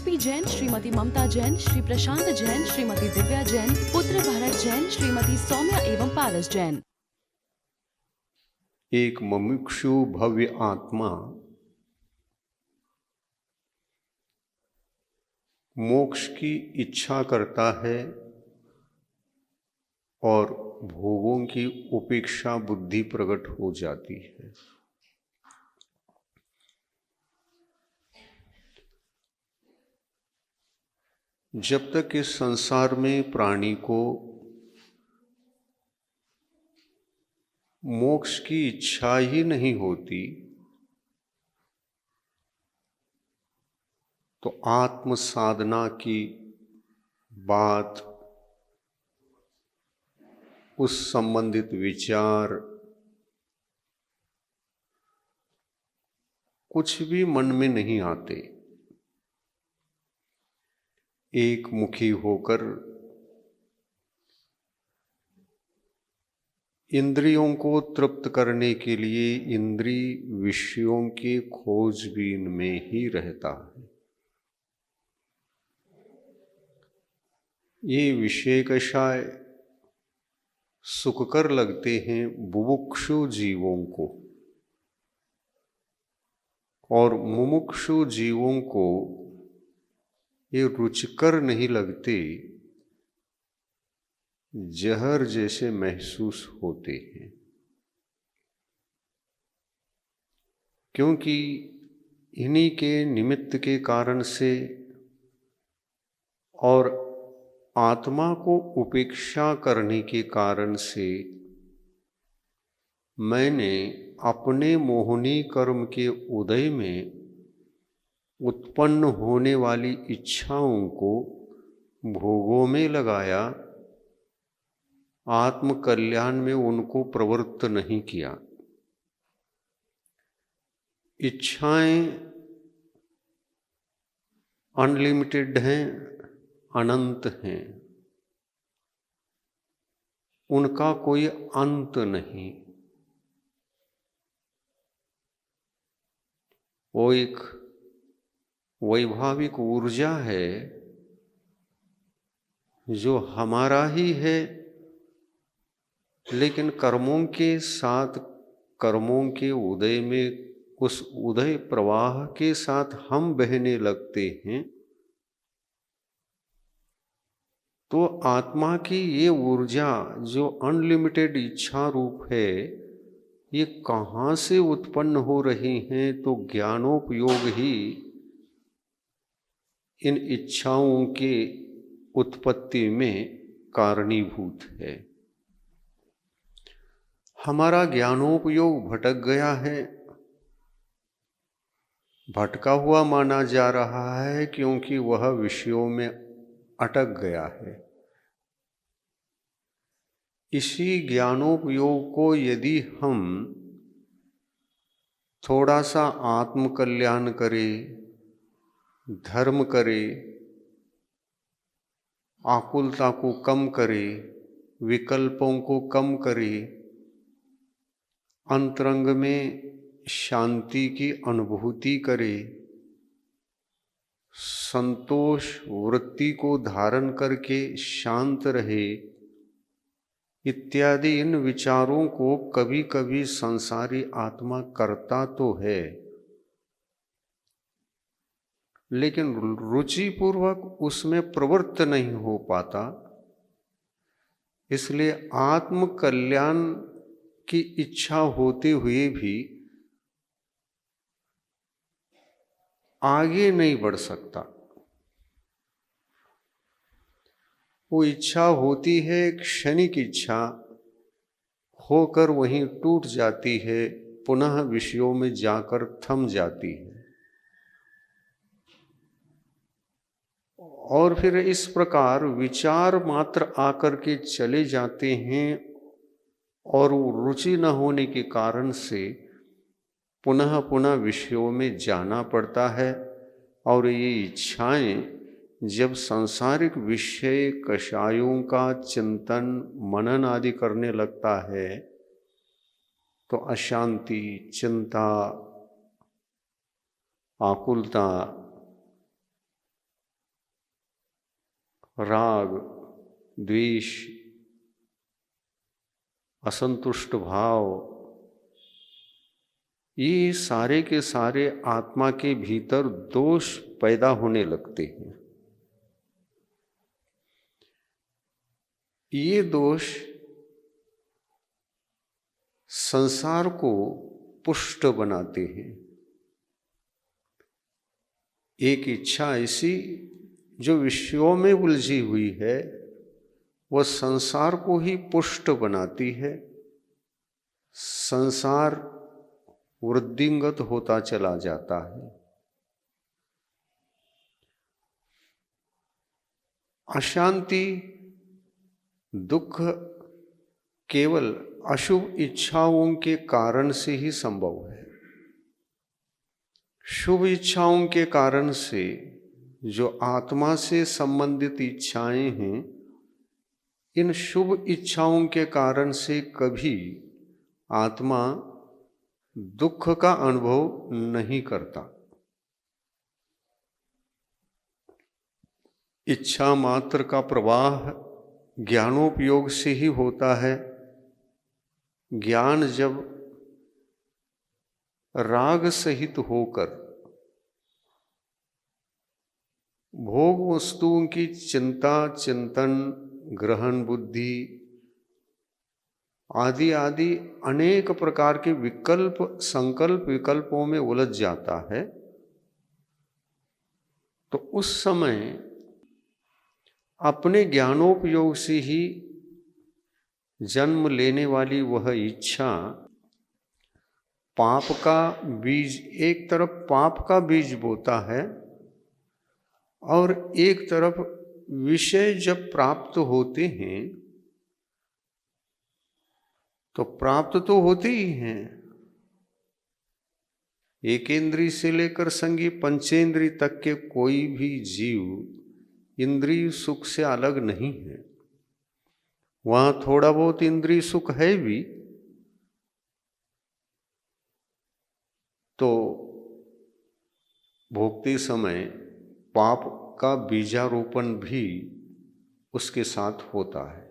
RP Jain, Shrimati ममता जैन, श्री प्रशांत जैन, श्रीमती दिव्या जैन, पुत्र भरत जैन, श्रीमती सौम्या एवं पारस जैन। एक मुमुक्षु भव्य आत्मा मोक्ष की इच्छा करता है और भोगों की उपेक्षा बुद्धि प्रकट हो जाती है। जब तक इस संसार में प्राणी को मोक्ष की इच्छा ही नहीं होती तो आत्म साधना की बात, उस संबंधित विचार कुछ भी मन में नहीं आते। एक मुखी होकर इंद्रियों को तृप्त करने के लिए इंद्रिय विषयों के खोजबीन में ही रहता है। ये विषय कषाय सुखकर लगते हैं बुभुक्षु जीवों को, और मुमुक्षु जीवों को ये रुचिकर नहीं लगते, जहर जैसे महसूस होते हैं। क्योंकि इन्हीं के निमित्त के कारण से और आत्मा को उपेक्षा करने के कारण से मैंने अपने मोहनी कर्म के उदय में उत्पन्न होने वाली इच्छाओं को भोगों में लगाया, आत्म कल्याण में उनको प्रवृत्त नहीं किया। इच्छाएं अनलिमिटेड हैं, अनंत हैं, उनका कोई अंत नहीं। वो एक वैभाविक ऊर्जा है जो हमारा ही है, लेकिन कर्मों के साथ, कर्मों के उदय में उस उदय प्रवाह के साथ हम बहने लगते हैं। तो आत्मा की ये ऊर्जा जो अनलिमिटेड इच्छा रूप है, ये कहाँ से उत्पन्न हो रही हैं? तो ज्ञानोपयोग ही इन इच्छाओं के उत्पत्ति में कारणीभूत है। हमारा ज्ञानोपयोग भटक गया है, भटका हुआ माना जा रहा है, क्योंकि वह विषयों में अटक गया है। इसी ज्ञानोपयोग को यदि हम थोड़ा सा आत्म कल्याण करें, धर्म करें, आकुलता को कम करें, विकल्पों को कम करें, अंतरंग में शांति की अनुभूति करें, संतोष वृत्ति को धारण करके शांत रहे, इत्यादि इन विचारों को कभी कभी संसारी आत्मा करता तो है, लेकिन रुचिपूर्वक उसमें प्रवृत्त नहीं हो पाता। इसलिए आत्म कल्याण की इच्छा होते हुए भी आगे नहीं बढ़ सकता। वो इच्छा होती है, क्षणिक इच्छा होकर वहीं टूट जाती है, पुनः विषयों में जाकर थम जाती है। और फिर इस प्रकार विचार मात्र आकर के चले जाते हैं, और रुचि न होने के कारण से पुनः पुनः विषयों में जाना पड़ता है। और ये इच्छाएं जब सांसारिक विषय कषायों का चिंतन मनन आदि करने लगता है, तो अशांति, चिंता, आकुलता राग, द्वेष, असंतुष्ट भाव, ये सारे के सारे आत्मा के भीतर दोष पैदा होने लगते हैं। ये दोष संसार को पुष्ट बनाते हैं। एक इच्छा ऐसी जो विषयों में उलझी हुई है, वह संसार को ही पुष्ट बनाती है। संसार वृद्धिंगत होता चला जाता है। अशांति, दुख केवल अशुभ इच्छाओं के कारण से ही संभव है। शुभ इच्छाओं के कारण से, जो आत्मा से संबंधित इच्छाएं हैं, इन शुभ इच्छाओं के कारण से कभी आत्मा दुख का अनुभव नहीं करता। इच्छा मात्र का प्रवाह ज्ञानोपयोग से ही होता है। ज्ञान जब राग सहित होकर भोग वस्तुओं की चिंता, चिंतन, ग्रहण बुद्धि आदि आदि अनेक प्रकार के विकल्प, संकल्प विकल्पों में उलझ जाता है, तो उस समय अपने ज्ञानोपयोग से ही जन्म लेने वाली वह इच्छा पाप का बीज, एक तरफ पाप का बीज बोता है और एक तरफ विषय जब प्राप्त होते हैं तो प्राप्त तो होते ही हैं। एक इंद्रिय से लेकर संगी पंचेंद्रिय तक के कोई भी जीव इंद्रिय सुख से अलग नहीं है। वहां थोड़ा बहुत इंद्रिय सुख है भी, तो भोगते समय पाप का बीजारोपण भी उसके साथ होता है।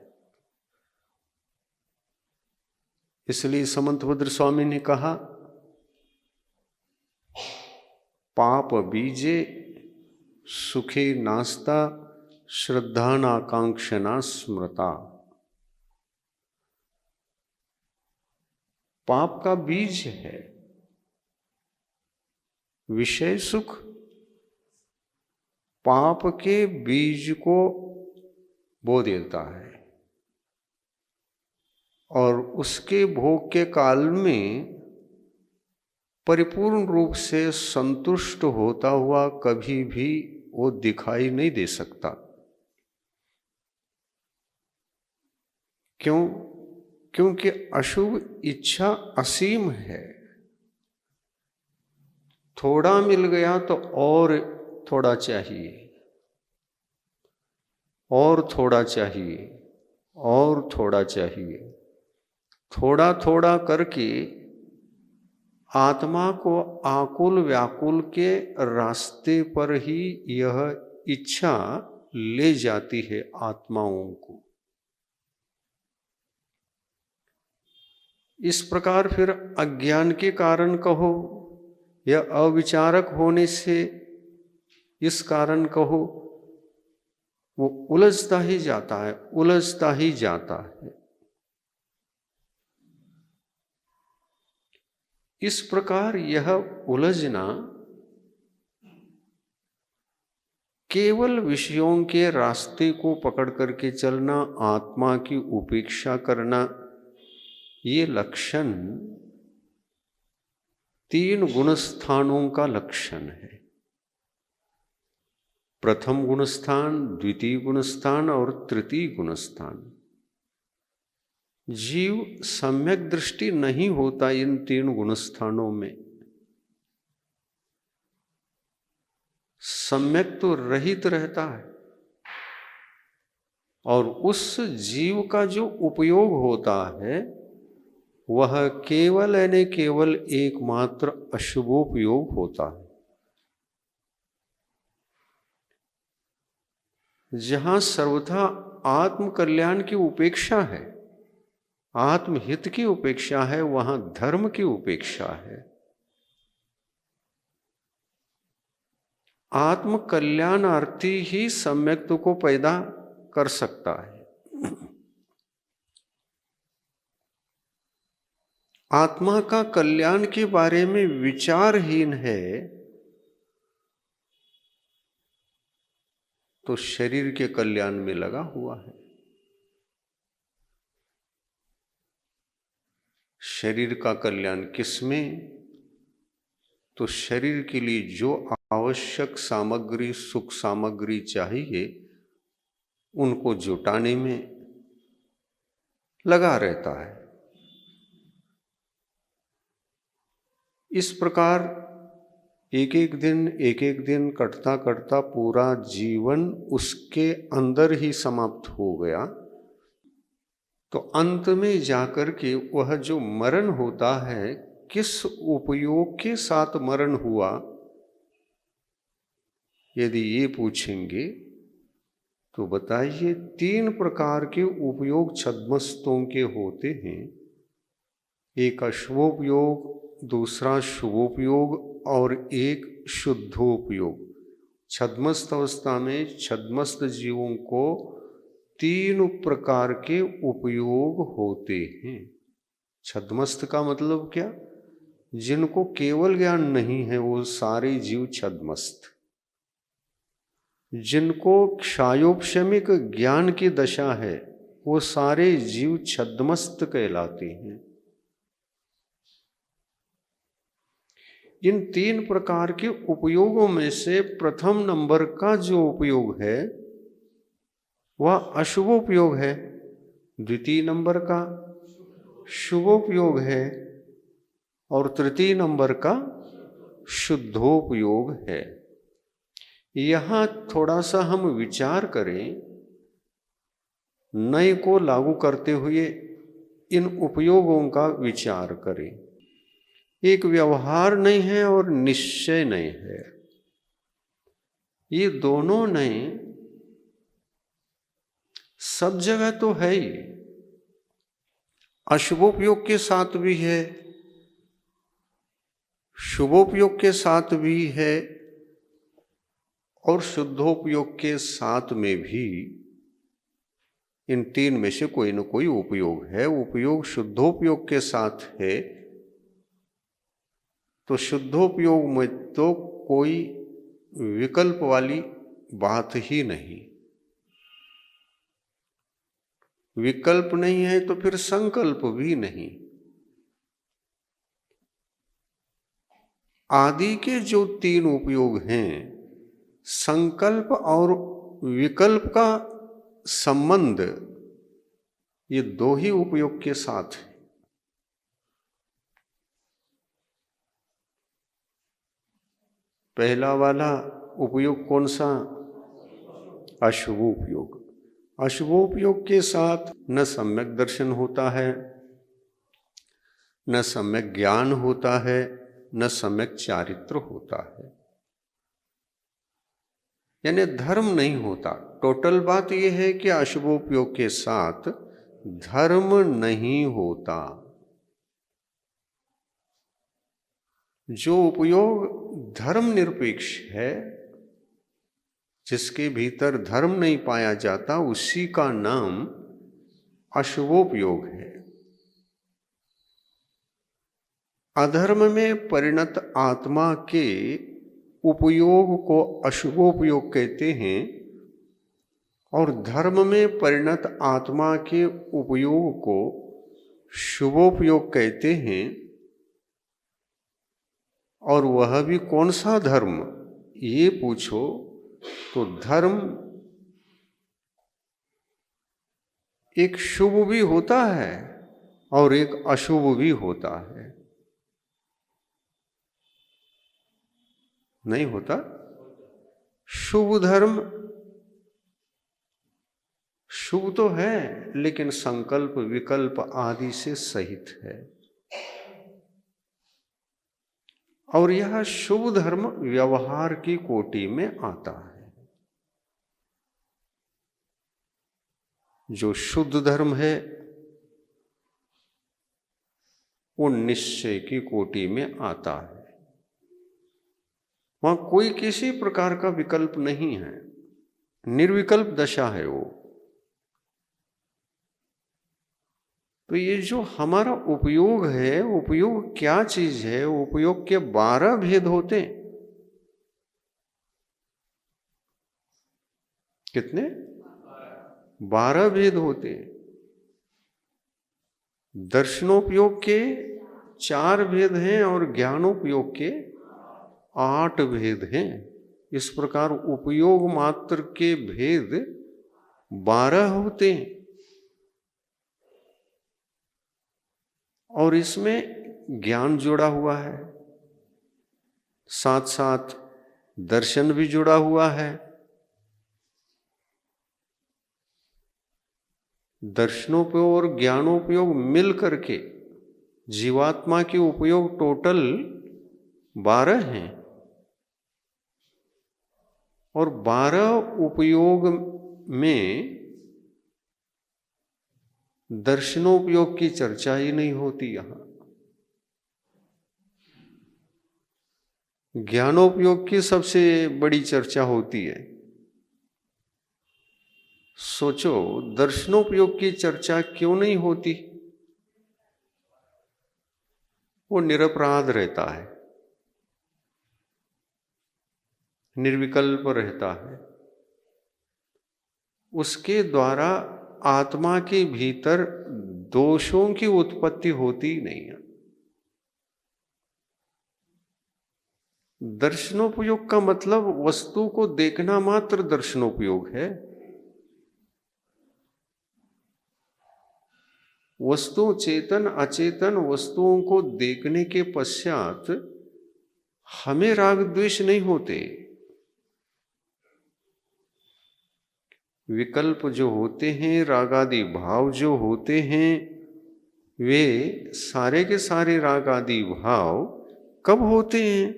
इसलिए समंतभद्र स्वामी ने कहा, पाप बीजे सुखे नास्ता श्रद्धा नाकांक्षना स्मृता। पाप का बीज है विषय सुख, पाप के बीज को बो देता है और उसके भोग के काल में परिपूर्ण रूप से संतुष्ट होता हुआ कभी भी वो दिखाई नहीं दे सकता। क्यों? क्योंकि अशुभ इच्छा असीम है। थोड़ा मिल गया तो और थोड़ा चाहिए, और थोड़ा चाहिए, और थोड़ा चाहिए। थोड़ा थोड़ा करके आत्मा को आकुल व्याकुल के रास्ते पर ही यह इच्छा ले जाती है आत्माओं को। इस प्रकार फिर अज्ञान के कारण कहो या अविचारक होने से इस कारण कहो, वो उलझता ही जाता है, उलझता ही जाता है। इस प्रकार यह उलझना केवल विषयों के रास्ते को पकड़ करके चलना, आत्मा की उपेक्षा करना, ये लक्षण तीन गुणस्थानों का लक्षण है। प्रथम गुणस्थान, द्वितीय गुणस्थान और तृतीय गुणस्थान। जीव सम्यक दृष्टि नहीं होता इन तीन गुणस्थानों में, सम्यक तो रहित रहता है। और उस जीव का जो उपयोग होता है वह केवल यानी केवल एकमात्र अशुभोपयोग होता है। जहां सर्वथा आत्म कल्याण की उपेक्षा है, आत्महित की उपेक्षा है, वहां धर्म की उपेक्षा है। आत्म कल्याणार्थी ही सम्यक्त्व को पैदा कर सकता है। आत्मा का कल्याण के बारे में विचारहीन है तो शरीर के कल्याण में लगा हुआ है। शरीर का कल्याण किसमें? तो शरीर के लिए जो आवश्यक सामग्री, सुख सामग्री चाहिए, उनको जुटाने में लगा रहता है। इस प्रकार एक एक दिन कटता कटता पूरा जीवन उसके अंदर ही समाप्त हो गया, तो अंत में जाकर के वह जो मरण होता है, किस उपयोग के साथ मरण हुआ, यदि ये पूछेंगे तो बताइए, 3 प्रकार के उपयोग छद्मस्तों के होते हैं। एक अशुभोपयोग, दूसरा शुभोपयोग और एक शुद्धोपयोग। छद्मस्त अवस्था में छद्मस्त जीवों को 3 प्रकार के उपयोग होते हैं। छद्मस्त का मतलब क्या? जिनको केवल ज्ञान नहीं है वो सारे जीव छद्मस्त। जिनको क्षायोपशमिक ज्ञान की दशा है वो सारे जीव छद्मस्त कहलाते हैं। इन 3 प्रकार के उपयोगों में से प्रथम नंबर का जो उपयोग है वह अशुभोपयोग है, द्वितीय नंबर का शुभोपयोग है और तृतीय नंबर का शुद्धोपयोग है। यहाँ थोड़ा सा हम विचार करें, नए को लागू करते हुए इन उपयोगों का विचार करें। एक व्यवहार नहीं है और निश्चय नहीं है। ये दोनों नए सब जगह तो है ही, अशुभोपयोग के साथ भी है, शुभोपयोग के साथ भी है और शुद्धोपयोग के साथ में भी। इन 3 में से कोई न कोई उपयोग है। उपयोग शुद्धोपयोग के साथ है तो शुद्धोपयोग में तो कोई विकल्प वाली बात ही नहीं। विकल्प नहीं है तो फिर संकल्प भी नहीं। आदि के जो 3 उपयोग हैं, संकल्प और विकल्प का संबंध ये 2 ही उपयोग के साथ है। पहला वाला उपयोग कौन सा? अशुभोपयोग। अशुभोपयोग के साथ न सम्यक दर्शन होता है, न सम्यक ज्ञान होता है, न सम्यक चारित्र होता है, यानी धर्म नहीं होता। टोटल बात यह है कि अशुभोपयोग के साथ धर्म नहीं होता। जो उपयोग धर्म निरपेक्ष है, जिसके भीतर धर्म नहीं पाया जाता, उसी का नाम अशुभोपयोग है। अधर्म में परिणत आत्मा के उपयोग को अशुभोपयोग कहते हैं और धर्म में परिणत आत्मा के उपयोग को शुभोपयोग कहते हैं। और वह भी कौन सा धर्म, ये पूछो तो धर्म एक शुभ भी होता है और एक अशुभ भी होता है। नहीं होता? शुभ धर्म शुभ तो है लेकिन संकल्प विकल्प आदि से सहित है, और यह शुभ धर्म व्यवहार की कोटि में आता है। जो शुद्ध धर्म है वो निश्चय की कोटि में आता है। वहां कोई किसी प्रकार का विकल्प नहीं है, निर्विकल्प दशा है वो। तो ये जो हमारा उपयोग है, उपयोग क्या चीज है? उपयोग के 12 भेद होते हैं। कितने? 12 भेद होते हैं। दर्शनोपयोग के 4 भेद हैं और ज्ञानोपयोग के 8 भेद हैं। इस प्रकार उपयोग मात्र के भेद 12 होते हैं और इसमें ज्ञान जुड़ा हुआ है, साथ साथ दर्शन भी जुड़ा हुआ है। दर्शनोपयोग और ज्ञानोपयोग मिल करके जीवात्मा के उपयोग टोटल 12 हैं और 12 उपयोग में दर्शनोपयोग की चर्चा ही नहीं होती। यहां ज्ञानोपयोग की सबसे बड़ी चर्चा होती है। सोचो, दर्शनोपयोग की चर्चा क्यों नहीं होती? वो निरपराध रहता है, निर्विकल्प रहता है। उसके द्वारा आत्मा के भीतर दोषों की उत्पत्ति होती नहीं है। दर्शनोपयोग का मतलब वस्तु को देखना मात्र दर्शनोपयोग है। वस्तु चेतन अचेतन वस्तुओं को देखने के पश्चात हमें राग द्वेष नहीं होते। विकल्प जो होते हैं, रागादि भाव जो होते हैं, वे सारे के सारे रागादि भाव कब होते हैं?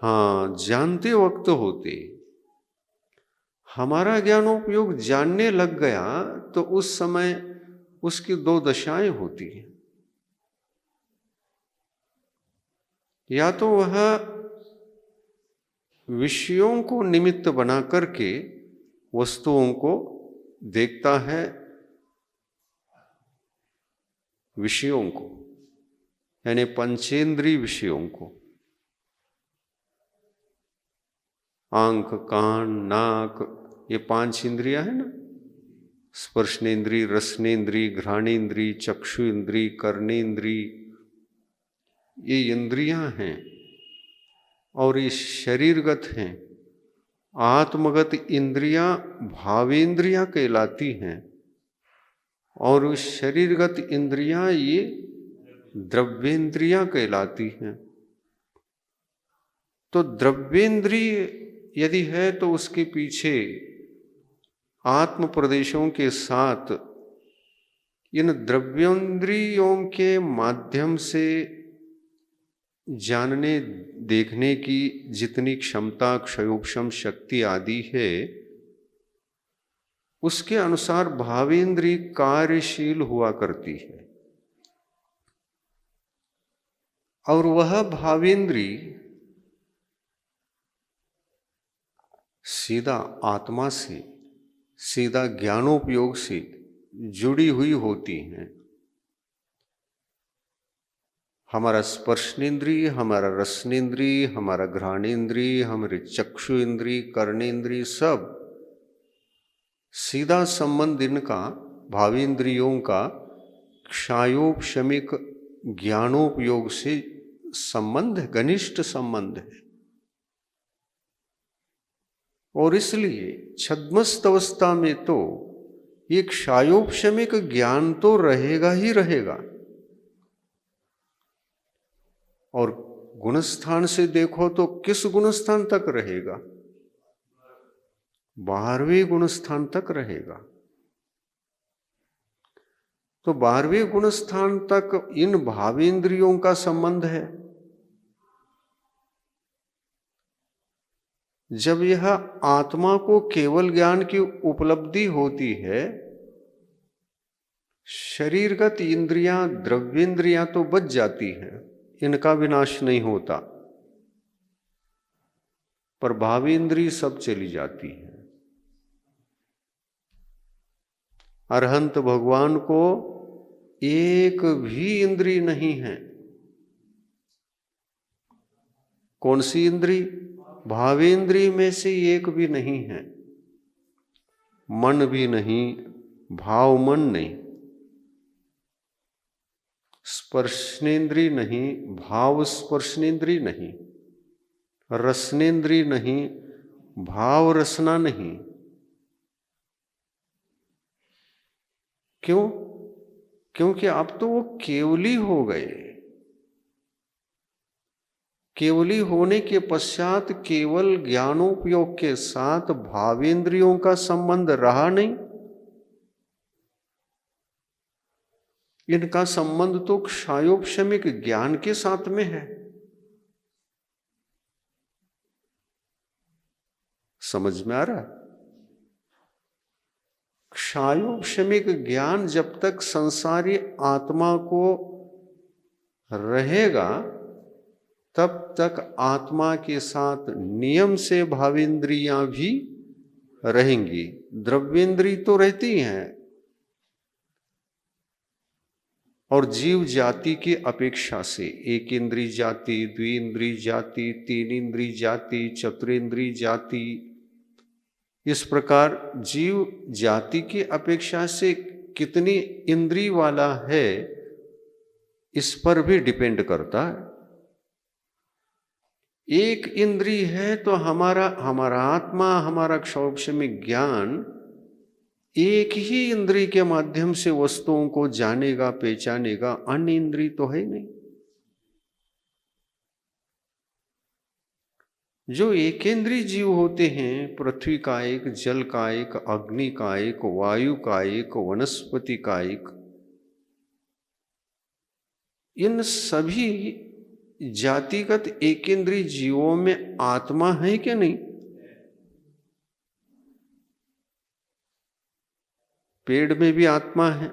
हाँ, जानते वक्त होते। हमारा ज्ञानोपयोग जानने लग गया तो उस समय उसकी 2 दशाएं होती हैं। या तो वह विषयों को निमित्त बना करके वस्तुओं को देखता है, विषयों को, यानी पंचेंद्रिय विषयों को, आंख, कान, नाक, ये 5 इंद्रियां है ना, स्पर्शनेन्द्रिय, रसनेन्द्रिय, घ्राणेन्द्रिय, चक्षु इंद्रिय, कर्णेन्द्रिय, ये इंद्रियां हैं और ये शरीरगत हैं। आत्मगत इंद्रियां भावेंद्रियां कहलाती हैं और शरीरगत इंद्रियां ये द्रव्येंद्रियां कहलाती हैं। तो द्रव्येंद्रिय यदि है तो उसके पीछे आत्म प्रदेशों के साथ इन द्रव्येंद्रियों के माध्यम से जानने देखने की जितनी क्षमता, क्षयोक्षम शक्ति आदि है, उसके अनुसार भावेंद्रिय कार्यशील हुआ करती है और वह भावेंद्रिय सीधा आत्मा से, सीधा ज्ञानोपयोग से जुड़ी हुई होती हैं। हमारा स्पर्शनेन्द्रिय, हमारा रसनेन्द्रिय, हमारा घ्राणेन्द्रिय, हमारे चक्षु इंद्रिय, कर्णेन्द्रिय, सब सीधा संबंध इनका भावेंद्रियों का क्षायोपशमिक ज्ञानोपयोग से संबंध है, घनिष्ठ संबंध है। और इसलिए छद्मस्त अवस्था में तो ये क्षायोपशमिक ज्ञान तो रहेगा ही रहेगा। और गुणस्थान से देखो तो किस गुणस्थान तक रहेगा? 12वें गुणस्थान तक रहेगा। तो 12वें गुणस्थान तक इन भावेंद्रियों का संबंध है। जब यह आत्मा को केवल ज्ञान की उपलब्धि होती है, शरीरगत इंद्रियां, द्रव्येंद्रियां तो बच जाती हैं, इनका विनाश नहीं होता, पर भावेंद्रिय सब चली जाती है। अरहंत भगवान को एक भी इंद्रिय नहीं है। कौन सी इंद्रिय? भावेंद्रिय में से एक भी नहीं है। मन भी नहीं, भाव मन नहीं, स्पर्शनेन्द्रिय नहीं, भाव स्पर्शनेन्द्रिय नहीं, रसनेन्द्रिय नहीं, भाव रसना नहीं। क्यों? क्योंकि अब तो वो केवली हो गए। केवली होने के पश्चात केवल ज्ञानोपयोग के साथ भावेंद्रियों का संबंध रहा नहीं। इनका संबंध तो क्षायोपशमिक ज्ञान के साथ में है। समझ में आ रहा? क्षायोपशमिक ज्ञान जब तक संसारी आत्मा को रहेगा, तब तक आत्मा के साथ नियम से भावेंद्रियां भी रहेंगी। द्रव्येंद्रिय तो रहती हैं, और जीव जाति की अपेक्षा से एक इंद्रिय जाति, द्विइंद्रिय जाति, तीन इंद्रिय जाति, चतुरेंद्रिय जाति, इस प्रकार जीव जाति की अपेक्षा से कितनी इंद्रिय वाला है, इस पर भी डिपेंड करता है। एक इंद्रिय है तो हमारा आत्मा, हमारा क्षोभशमिक ज्ञान एक ही इंद्रिय के माध्यम से वस्तुओं को जानेगा, पहचानेगा। अन्य इंद्रिय तो है नहीं। जो एकेंद्रीय जीव होते हैं, पृथ्वी का एक, जल का एक, अग्नि का एक, वायु का एक, वनस्पति का एक, इन सभी जातिगत एकेंद्रीय जीवों में आत्मा है कि नहीं? पेड़ में भी आत्मा है,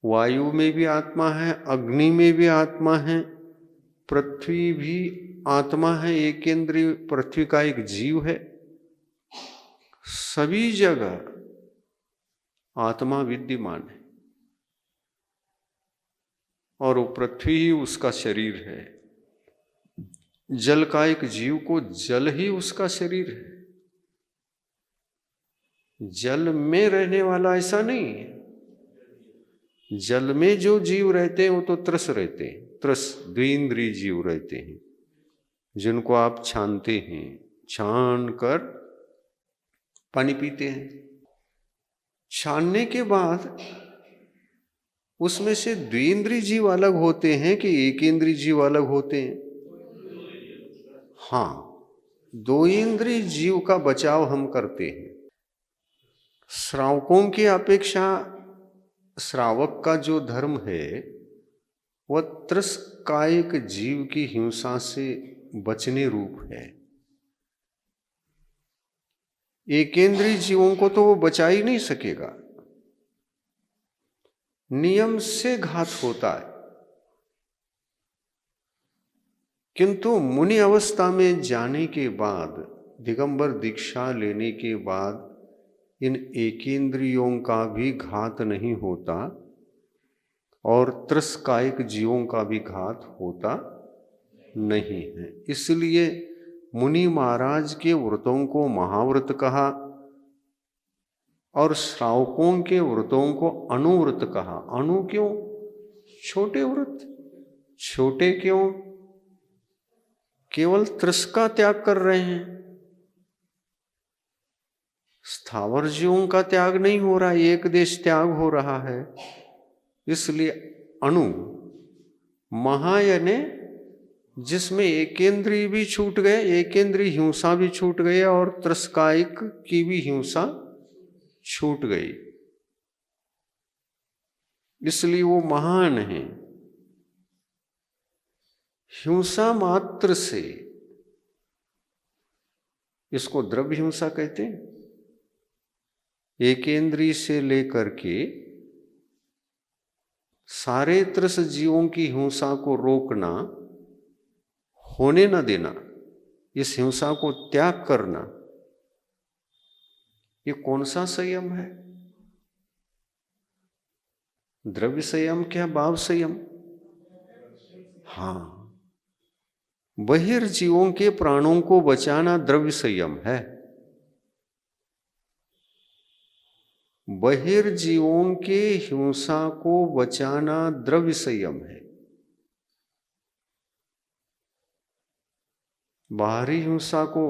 वायु में भी आत्मा है, अग्नि में भी आत्मा है, पृथ्वी भी आत्मा है, एकेंद्रीय पृथ्वी का एक जीव है। सभी जगह आत्मा विद्यमान है, और वो पृथ्वी ही उसका शरीर है। जल का एक जीव को जल ही उसका शरीर है। जल में रहने वाला ऐसा नहीं है। जल में जो जीव रहते हैं वो तो त्रस रहते हैं, त्रस द्विइंद्रिय जीव रहते हैं, जिनको आप छानते हैं, छान कर पानी पीते हैं। छानने के बाद उसमें से द्विइंद्रिय जीव अलग होते हैं कि एकेंद्रीय जीव अलग होते हैं? हाँ, दो इंद्रिय जीव का बचाव हम करते हैं। श्रावकों की अपेक्षा श्रावक का जो धर्म है वह त्रसकायिक जीव की हिंसा से बचने रूप है। एकेंद्रीय जीवों को तो वो बचा ही नहीं सकेगा, नियम से घात होता है। किंतु मुनि अवस्था में जाने के बाद, दिगंबर दीक्षा लेने के बाद, इन एकेंद्रियों का भी घात नहीं होता और त्रसकायिक जीवों का भी घात होता नहीं है। इसलिए मुनि महाराज के व्रतों को महाव्रत कहा और श्रावकों के व्रतों को अनुव्रत कहा। अनु क्यों? छोटे व्रत। छोटे क्यों? केवल त्रस का त्याग कर रहे हैं, स्थावर जीवों का त्याग नहीं हो रहा, एक देश त्याग हो रहा है। इसलिए अणु महायने जिसमें एकेंद्रीय भी छूट गए, एकेंद्रीय हिंसा भी छूट गई और त्रसकायिक की भी हिंसा छूट गई, इसलिए वो महान है। हिंसा मात्र से इसको द्रव्य हिंसा कहते हैं। एकेंद्रीय से लेकर के सारे त्रस जीवों की हिंसा को रोकना, होने न देना, इस हिंसा को त्याग करना, ये कौन सा संयम है? द्रव्य संयम क्या भाव संयम? हाँ, बहिर्जीवों के प्राणों को बचाना द्रव्य संयम है। बहिर्जीवों के हिंसा को बचाना द्रव्य संयम है। बाहरी हिंसा को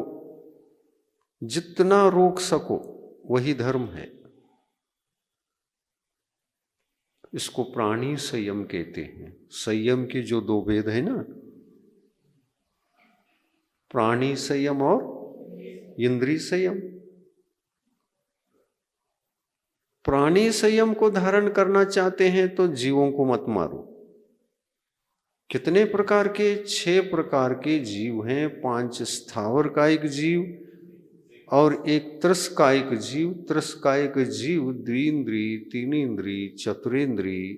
जितना रोक सको वही धर्म है। इसको प्राणी संयम कहते हैं। संयम के जो दो भेद है ना, प्राणी संयम और इंद्रिय संयम। प्राणी संयम को धारण करना चाहते हैं तो जीवों को मत मारो। कितने प्रकार के? 6 प्रकार के जीव हैं। 5 स्थावर कायिक जीव और 1 त्रसकायिक जीव। त्रसकायिक जीव द्विंद्रिय, 3 इंद्रिय, चतुरेंद्रिय,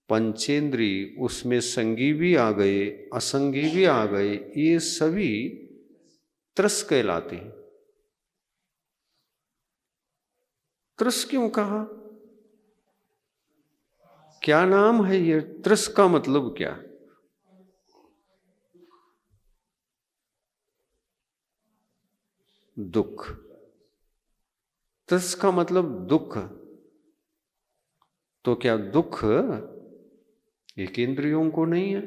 पंचेंद्रिय, उसमें संगी भी आ गए, असंगी भी आ गए, ये सभी त्रस कहलाते हैं। त्रस क्यों कहा? क्या नाम है ये? त्रस का मतलब क्या? दुख। त्रस का मतलब दुख। तो क्या दुख एक इंद्रियों को नहीं है?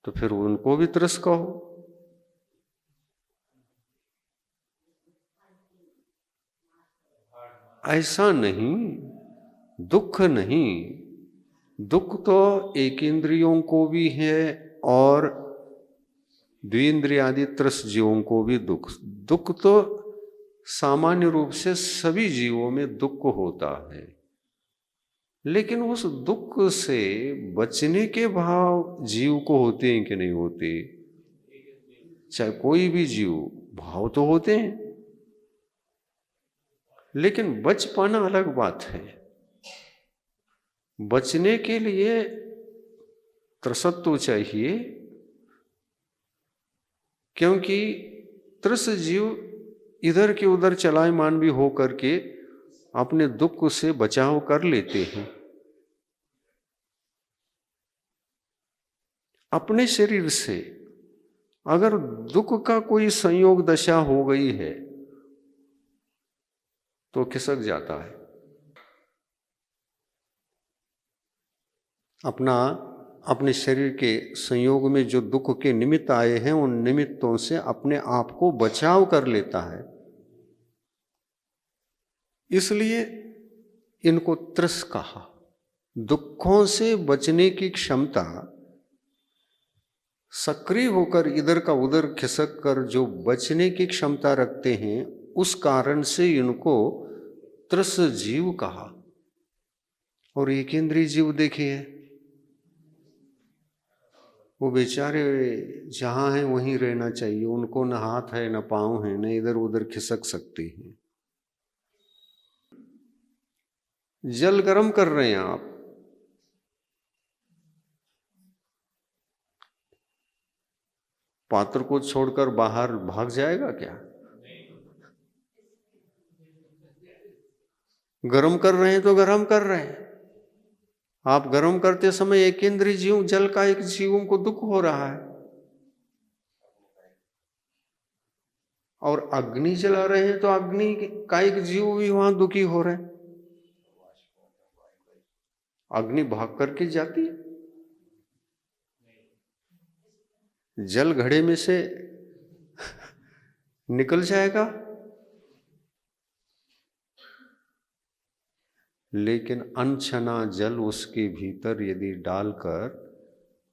तो फिर उनको भी त्रस कहो। ऐसा नहीं, दुख नहीं। दुख तो एक इंद्रियों को भी है और द्विंद्रिय आदि त्रस जीवों को भी दुख। दुख तो सामान्य रूप से सभी जीवों में दुख होता है, लेकिन उस दुख से बचने के भाव जीव को होते हैं कि नहीं होते? चाहे कोई भी जीव, भाव तो होते हैं, लेकिन बच पाना अलग बात है। बचने के लिए त्रसत्व चाहिए, क्योंकि त्रस जीव इधर के उधर चलायमान भी हो करके अपने दुख से बचाव कर लेते हैं। अपने शरीर से अगर दुख का कोई संयोग दशा हो गई है तो खिसक जाता है। अपने शरीर के संयोग में जो दुख के निमित्त आए हैं, उन निमित्तों से अपने आप को बचाव कर लेता है। इसलिए इनको त्रस कहा। दुखों से बचने की क्षमता, सक्रिय होकर इधर का उधर खिसक कर जो बचने की क्षमता रखते हैं, उस कारण से इनको त्रस जीव कहा। और एक इंद्रिय जीव देखिए, वो बेचारे जहाँ हैं वहीं रहना चाहिए। उनको न हाथ है, न पाँव है, न इधर उधर खिसक सकते हैं। जल गर्म कर रहे हैं आप, पात्र को छोड़कर बाहर भाग जाएगा क्या? गर्म कर रहे हैं तो गर्म कर रहे हैं। आप गर्म करते समय एक इंद्रिय जीव, जल का एक जीवों को दुख हो रहा है, और अग्नि जला रहे हैं तो अग्नि का एक जीव भी वहां दुखी हो रहे हैं। अग्नि भाग करके जाती है, जल घड़े में से निकल जाएगा, लेकिन अनछना जल उसके भीतर यदि डालकर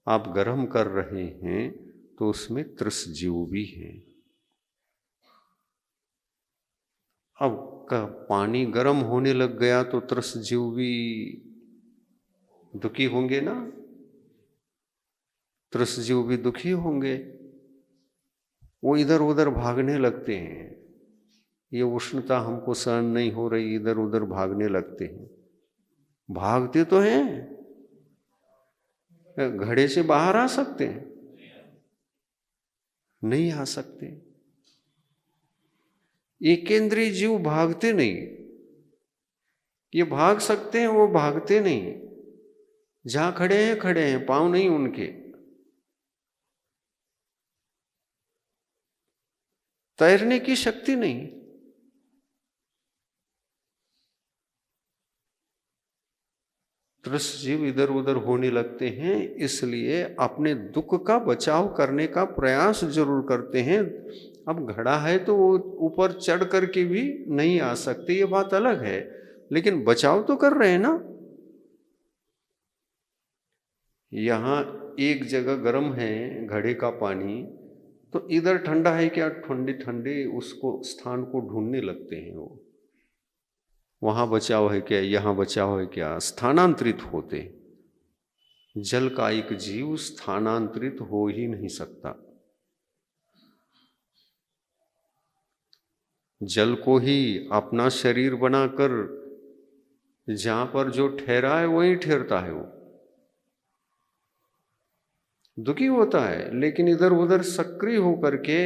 आप गर्म कर रहे हैं तो उसमें त्रस जीव भी है। अब का पानी गर्म होने लग गया तो त्रस जीव भी दुखी होंगे ना? त्रस जीव भी दुखी होंगे। वो इधर उधर भागने लगते हैं। ये उष्णता हमको सहन नहीं हो रही, इधर उधर भागने लगते हैं। भागते तो हैं, घड़े से बाहर आ सकते हैं? नहीं आ सकते। एकेंद्रीय जीव भागते नहीं। ये भाग सकते हैं, वो भागते नहीं। जहां खड़े हैं खड़े हैं, पांव नहीं उनके। तैरने की शक्ति नहीं। त्रस्त जीव इधर उधर होने लगते हैं, इसलिए अपने दुख का बचाव करने का प्रयास जरूर करते हैं। अब घड़ा है तो वो ऊपर चढ़ करके भी नहीं आ सकते, ये बात अलग है, लेकिन बचाव तो कर रहे हैं ना। यहां एक जगह गर्म है घड़े का पानी, तो इधर ठंडा है क्या, ठंडे ठंडे उसको स्थान को ढूंढने लगते हैं वो। वहां बचाव है क्या, यहां बचाव है क्या, स्थानांतरित होते। जल का एक जीव स्थानांतरित हो ही नहीं सकता। जल को ही अपना शरीर बनाकर जहां पर जो ठहरा है वहीं ठहरता है। वो दुखी होता है, लेकिन इधर उधर सक्रिय होकर के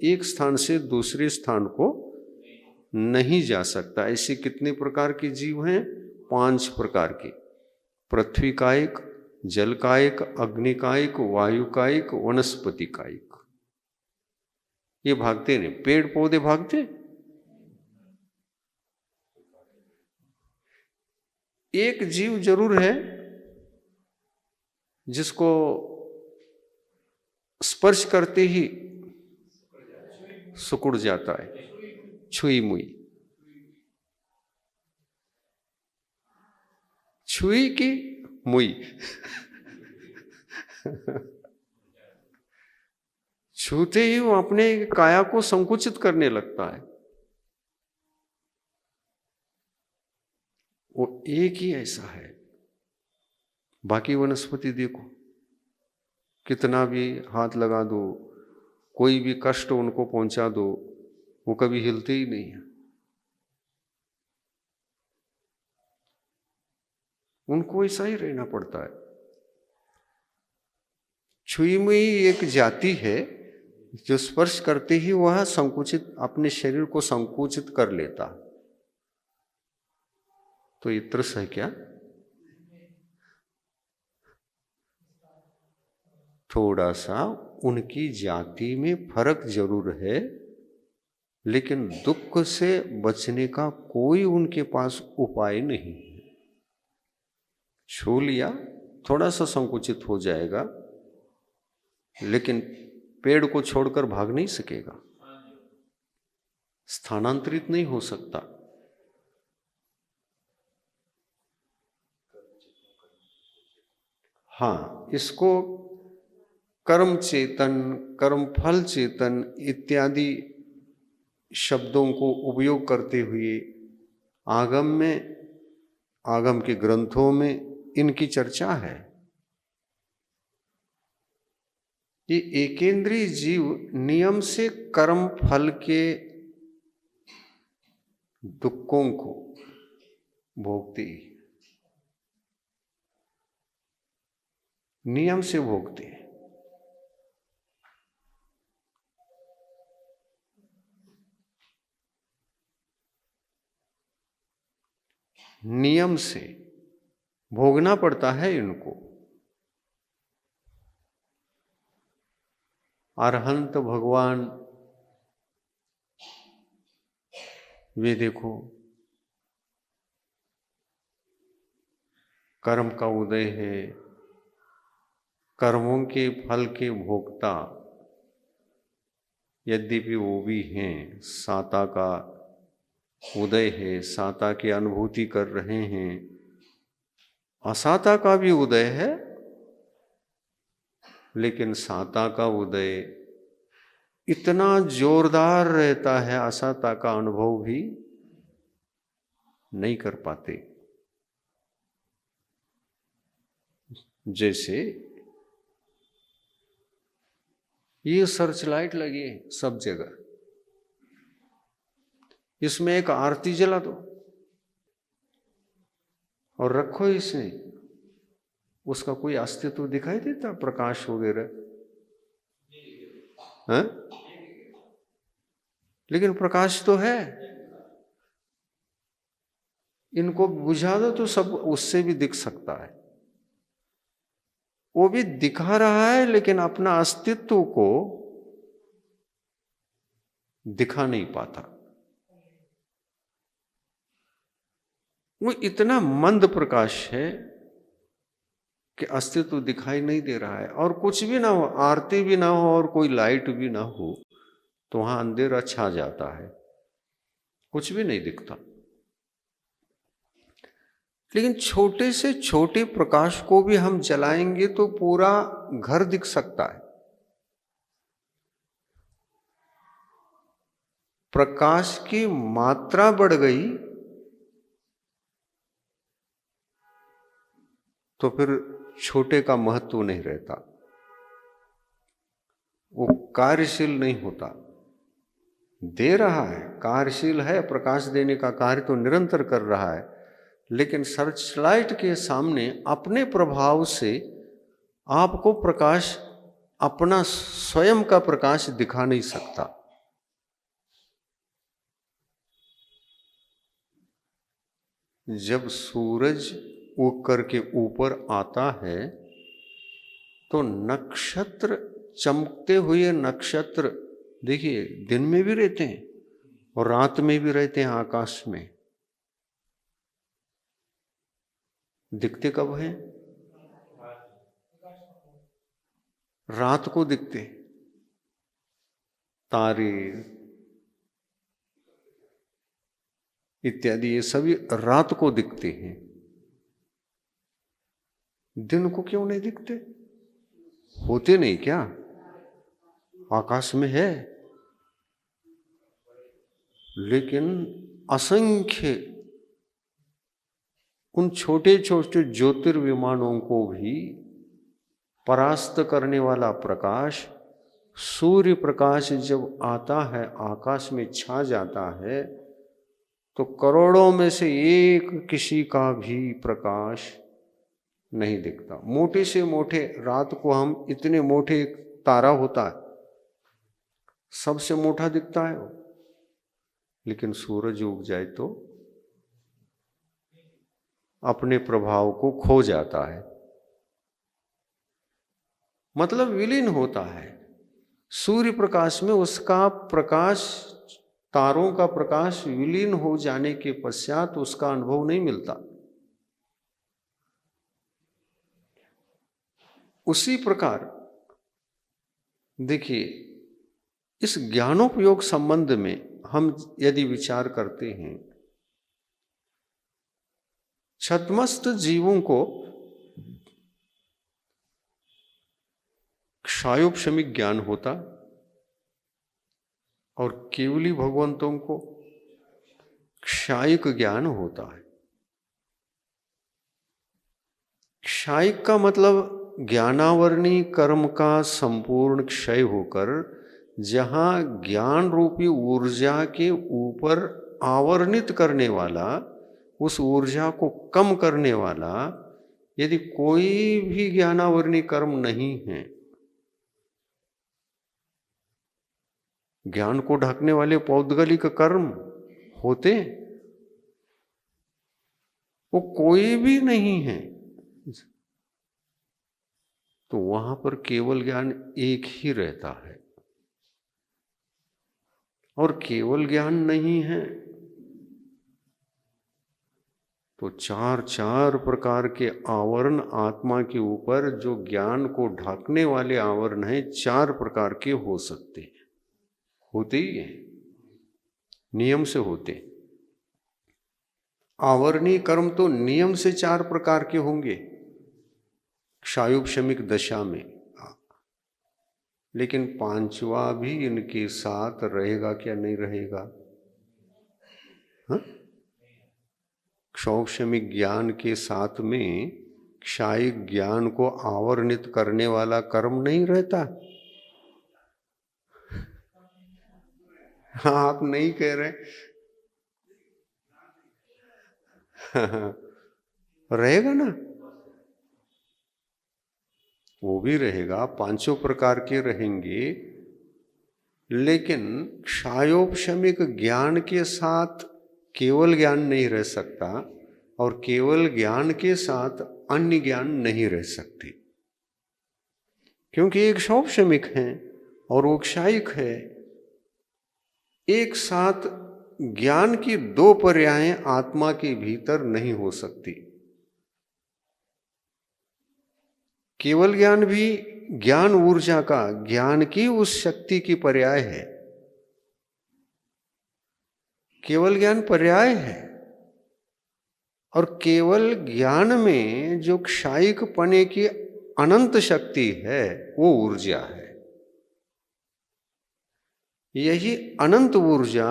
एक स्थान से दूसरे स्थान को नहीं जा सकता। ऐसे कितने प्रकार के जीव हैं? 5 प्रकार के। पृथ्वी कायिक, जल कायिक, अग्नि कायिक, वायु कायिक, वनस्पति कायिक। ये भागते नहीं। पेड़ पौधे भागते? एक जीव जरूर है जिसको स्पर्श करते ही सिकुड़ जाता है, छुई मुई। छुई की मुई छूते ही वो अपने काया को संकुचित करने लगता है। वो एक ही ऐसा है। बाकी वनस्पति देखो, कितना भी हाथ लगा दो, कोई भी कष्ट उनको पहुंचा दो, वो कभी हिलते ही नहीं है। उनको ऐसा ही रहना पड़ता है। छुई मुई एक जाति है जो स्पर्श करते ही वह संकुचित, अपने शरीर को संकुचित कर लेता। तो ये त्रस है क्या? थोड़ा सा उनकी जाति में फर्क जरूर है, लेकिन दुख से बचने का कोई उनके पास उपाय नहीं है। छू लिया, थोड़ा सा संकुचित हो जाएगा, लेकिन पेड़ को छोड़कर भाग नहीं सकेगा, स्थानांतरित नहीं हो सकता। हाँ, इसको कर्म चेतन, कर्म फल चेतन इत्यादि शब्दों को उपयोग करते हुए आगम में, आगम के ग्रंथों में इनकी चर्चा है। ये एकेंद्रीय जीव नियम से कर्म फल के दुखों को भोगते, नियम से भोगते हैं। नियम से भोगना पड़ता है इनको। अरहंत भगवान वे देखो, कर्म का उदय है, कर्मों के फल के भोक्ता, यद्यपि वो भी हैं, साता का उदय है, साता की अनुभूति कर रहे हैं, असाता का भी उदय है, लेकिन साता का उदय इतना जोरदार रहता है, असाता का अनुभव भी नहीं कर पाते। जैसे ये सर्च लाइट लगी है सब जगह, इसमें एक आरती जला दो और रखो इसमें, उसका कोई अस्तित्व दिखाई देता प्रकाश वगैरह? हैं? लेकिन प्रकाश तो है। इनको बुझा दो तो सब उससे भी दिख सकता है। वो भी दिखा रहा है लेकिन अपना अस्तित्व को दिखा नहीं पाता। वो इतना मंद प्रकाश है कि अस्तित्व दिखाई नहीं दे रहा है। और कुछ भी ना हो, आरती भी ना हो और कोई लाइट भी ना हो, तो वहां अंधेरा छा जाता है, कुछ भी नहीं दिखता। लेकिन छोटे से छोटे प्रकाश को भी हम जलाएंगे तो पूरा घर दिख सकता है। प्रकाश की मात्रा बढ़ गई तो फिर छोटे का महत्व नहीं रहता, वो कार्यशील नहीं होता। दे रहा है, कार्यशील है, प्रकाश देने का कार्य तो निरंतर कर रहा है, लेकिन सर्च लाइट के सामने अपने प्रभाव से आपको प्रकाश, अपना स्वयं का प्रकाश दिखा नहीं सकता। जब सूरज उग करके ऊपर आता है तो नक्षत्र, चमकते हुए नक्षत्र देखिए, दिन में भी रहते हैं और रात में भी रहते हैं आकाश में। दिखते कब हैं? रात को दिखते। तारे इत्यादि ये सभी रात को दिखते हैं। दिन को क्यों नहीं दिखते? होते नहीं क्या? आकाश में है, लेकिन असंख्य उन छोटे छोटे ज्योतिर्विमानों को भी परास्त करने वाला प्रकाश, सूर्य प्रकाश जब आता है, आकाश में छा जाता है, तो करोड़ों में से एक किसी का भी प्रकाश नहीं दिखता। मोटे से मोटे, रात को हम इतने मोटे तारा होता है, सबसे मोटा दिखता है वो, लेकिन सूरज उग जाए तो अपने प्रभाव को खो जाता है, मतलब विलीन होता है। सूर्य प्रकाश में उसका प्रकाश, तारों का प्रकाश विलीन हो जाने के पश्चात उसका अनुभव नहीं मिलता। उसी प्रकार देखिए, इस ज्ञानोपयोग संबंध में हम यदि विचार करते हैं, छतमस्त जीवों को क्षायोपशमिक ज्ञान होता और केवली भगवंतों को क्षायिक ज्ञान होता है। क्षायिक का मतलब ज्ञानावरणी कर्म का संपूर्ण क्षय होकर जहां ज्ञान रूपी ऊर्जा के ऊपर आवरणित करने वाला, उस ऊर्जा को कम करने वाला यदि कोई भी ज्ञानावरणी कर्म नहीं है, ज्ञान को ढकने वाले पौद्गलिक कर्म होते, वो कोई भी नहीं है, तो वहां पर केवल ज्ञान एक ही रहता है। और केवल ज्ञान नहीं है तो चार चार प्रकार के आवरण आत्मा के ऊपर, जो ज्ञान को ढकने वाले आवरण हैं, चार प्रकार के हो सकते हैं, होते ही हैं, नियम से होते। आवरणीय कर्म तो नियम से चार प्रकार के होंगे क्षायोपशमिक दशा में, लेकिन पांचवा भी इनके साथ रहेगा क्या? नहीं रहेगा। क्षायोपशमिक ज्ञान के साथ में क्षायिक ज्ञान को आवरणित करने वाला कर्म नहीं रहता। हाँ, आप नहीं कह रहे। रहेगा ना, वो भी रहेगा, पांचों प्रकार के रहेंगे। लेकिन क्षायोपशमिक ज्ञान के साथ केवल ज्ञान नहीं रह सकता, और केवल ज्ञान के साथ अन्य ज्ञान नहीं रह सकते, क्योंकि एक क्षौपशमिक है और वो क्षायिक है। एक साथ ज्ञान की दो पर्यायें आत्मा के भीतर नहीं हो सकती। केवल ज्ञान भी ज्ञान ऊर्जा का, ज्ञान की उस शक्ति की पर्याय है। केवल ज्ञान पर्याय है, और केवल ज्ञान में जो क्षायिक पने की अनंत शक्ति है वो ऊर्जा है। यही अनंत ऊर्जा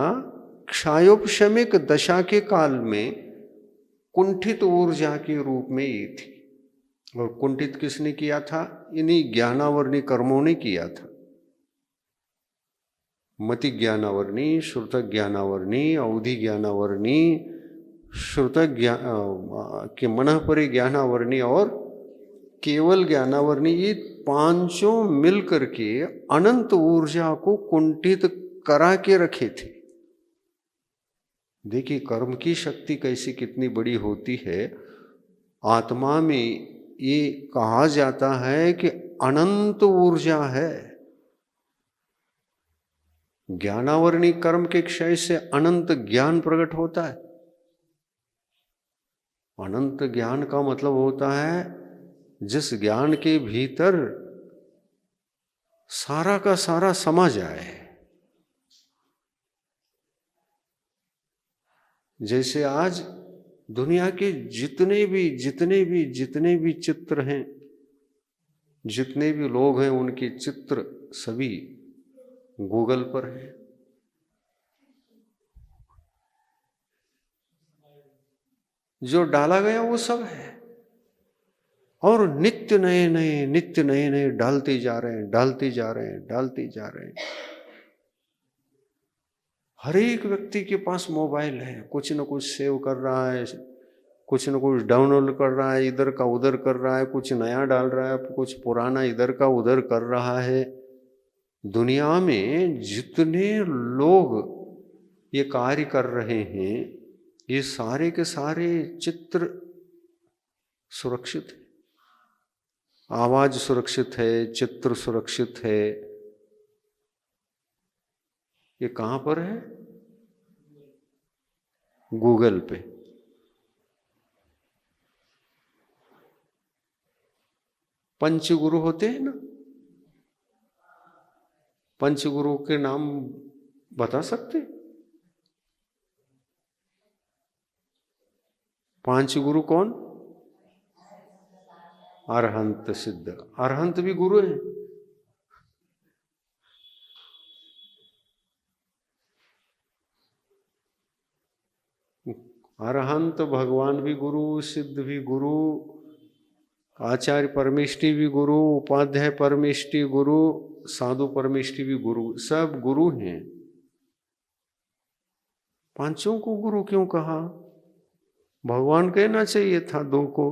क्षायोपशमिक दशा के काल में कुंठित ऊर्जा के रूप में ही थी। और कुंठित किसने किया था? इन्हीं ज्ञानावर्णी कर्मों ने किया था। मति ज्ञानावर्णी, श्रुत ज्ञानावर्णी, अवधि ज्ञानावर्णी, श्रुत ज्ञान के मन परे ज्ञानावर्णी और केवल ज्ञानावर्णी, ये पांचों मिलकर के अनंत ऊर्जा को कुंठित करा के रखे थे। देखिए कर्म की शक्ति कैसी कितनी बड़ी होती है। आत्मा में ये कहा जाता है कि अनंत ऊर्जा है। ज्ञानावर्णी कर्म के क्षय से अनंत ज्ञान प्रकट होता है। अनंत ज्ञान का मतलब होता है जिस ज्ञान के भीतर सारा का सारा समा जाए। जैसे आज दुनिया के जितने भी चित्र हैं, जितने भी लोग हैं, उनके चित्र सभी गूगल पर है। जो डाला गया वो सब है, और नित्य नए नए डालते जा रहे हैं। हर एक व्यक्ति के पास मोबाइल है, कुछ न कुछ सेव कर रहा है, कुछ न कुछ डाउनलोड कर रहा है, इधर का उधर कर रहा है, कुछ नया डाल रहा है, कुछ पुराना इधर का उधर कर रहा है। दुनिया में जितने लोग ये कार्य कर रहे हैं, ये सारे के सारे चित्र सुरक्षित है, आवाज सुरक्षित है, चित्र सुरक्षित है। ये कहां पर है? गूगल पे। पंचगुरु होते हैं ना, पंचगुरु के नाम बता सकते? पांच गुरु कौन? अरहंत सिद्ध। अरहंत भी गुरु है। अरहंत भगवान भी गुरु, सिद्ध भी गुरु, आचार्य परमेष्टि भी गुरु, उपाध्याय परमेष्टि गुरु, साधु परमेष्टि भी गुरु, सब गुरु हैं। पांचों को गुरु क्यों कहा? भगवान कहना चाहिए था दो को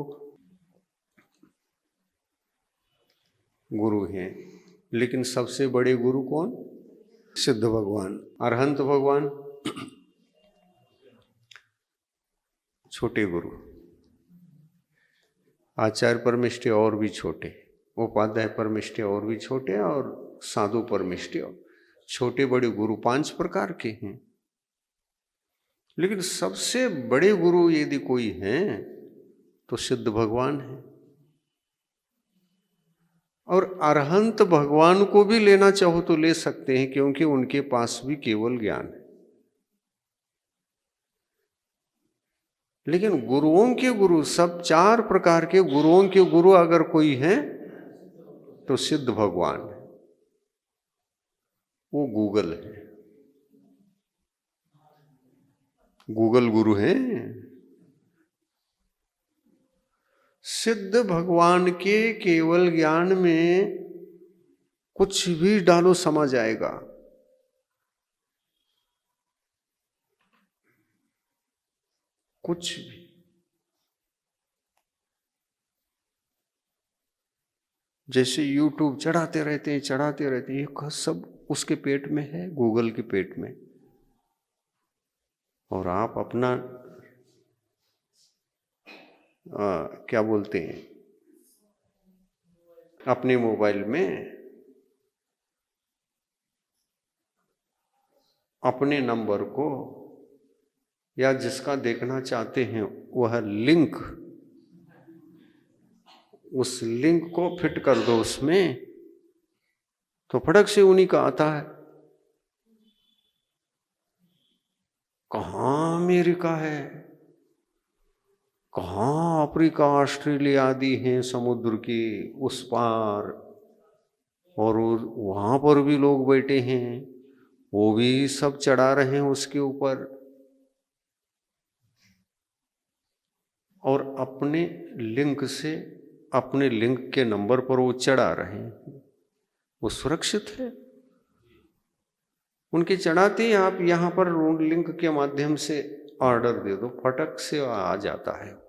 गुरु हैं, लेकिन सबसे बड़े गुरु कौन? सिद्ध भगवान। अरहंत भगवान छोटे गुरु, आचार्य परमेष्टि और भी छोटे, उपाध्याय परमेष्टि और भी छोटे, और साधु परमेष्टि और छोटे बड़े गुरु 5 प्रकार के हैं। लेकिन सबसे बड़े गुरु यदि कोई हैं तो सिद्ध भगवान है। और अरहंत भगवान को भी लेना चाहो तो ले सकते हैं, क्योंकि उनके पास भी केवल ज्ञान है। लेकिन गुरुओं के गुरु, सब 4 प्रकार के गुरुओं के गुरु अगर कोई है तो सिद्ध भगवान है, वो गूगल है। गूगल गुरु है। सिद्ध भगवान के केवल ज्ञान में कुछ भी डालो समा जाएगा। कुछ भी। जैसे YouTube चढ़ाते रहते हैं, ये सब उसके पेट में है, गूगल के पेट में। और आप अपना क्या बोलते हैं, अपने मोबाइल में अपने नंबर को या जिसका देखना चाहते हैं वह लिंक, उस लिंक को फिट कर दो उसमें, तो फटक से उन्हीं का आता है। कहाँ अमेरिका है, कहाँ अफ्रीका, ऑस्ट्रेलिया आदि हैं समुद्र के उस पार, और वहां पर भी लोग बैठे हैं, वो भी सब चढ़ा रहे हैं उसके ऊपर, और अपने लिंक से, अपने लिंक के नंबर पर वो चढ़ा रहे हैं। वो सुरक्षित है? उनके चढ़ाते ही आप यहां पर लिंक के माध्यम से ऑर्डर दे दो, फटक से आ जाता है।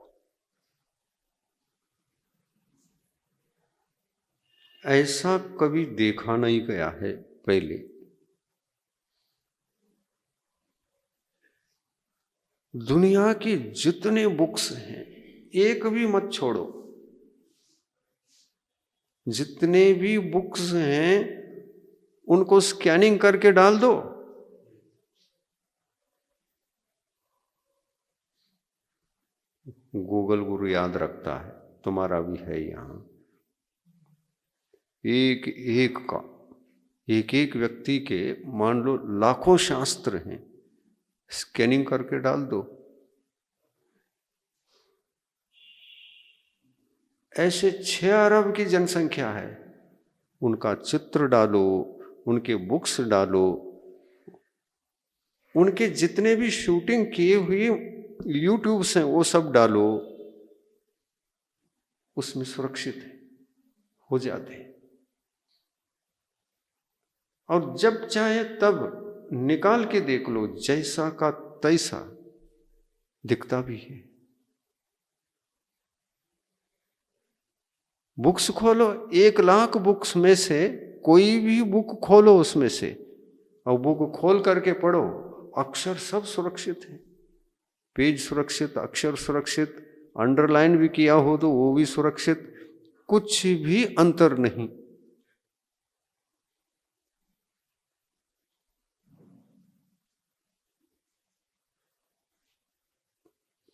ऐसा कभी देखा नहीं गया है पहले। दुनिया के जितने बुक्स हैं, एक भी मत छोड़ो, जितने भी बुक्स हैं उनको स्कैनिंग करके डाल दो। गूगल गुरु याद रखता है, तुम्हारा भी है यहां। एक एक का, एक एक व्यक्ति के मान लो लाखों शास्त्र हैं, स्कैनिंग करके डाल दो। ऐसे 6 अरब की जनसंख्या है, उनका चित्र डालो, उनके बुक्स डालो, उनके जितने भी शूटिंग किए हुए यूट्यूब्स हैं वो सब डालो, उसमें सुरक्षित हो जाते हैं। और जब चाहे तब निकाल के देख लो, जैसा का तैसा दिखता भी है। बुक्स खोलो, 1 लाख बुक्स में से कोई भी बुक खोलो उसमें से, और बुक खोल करके पढ़ो, अक्षर सब सुरक्षित है, पेज सुरक्षित, अक्षर सुरक्षित, अंडरलाइन भी किया हो तो वो भी सुरक्षित, कुछ भी अंतर नहीं।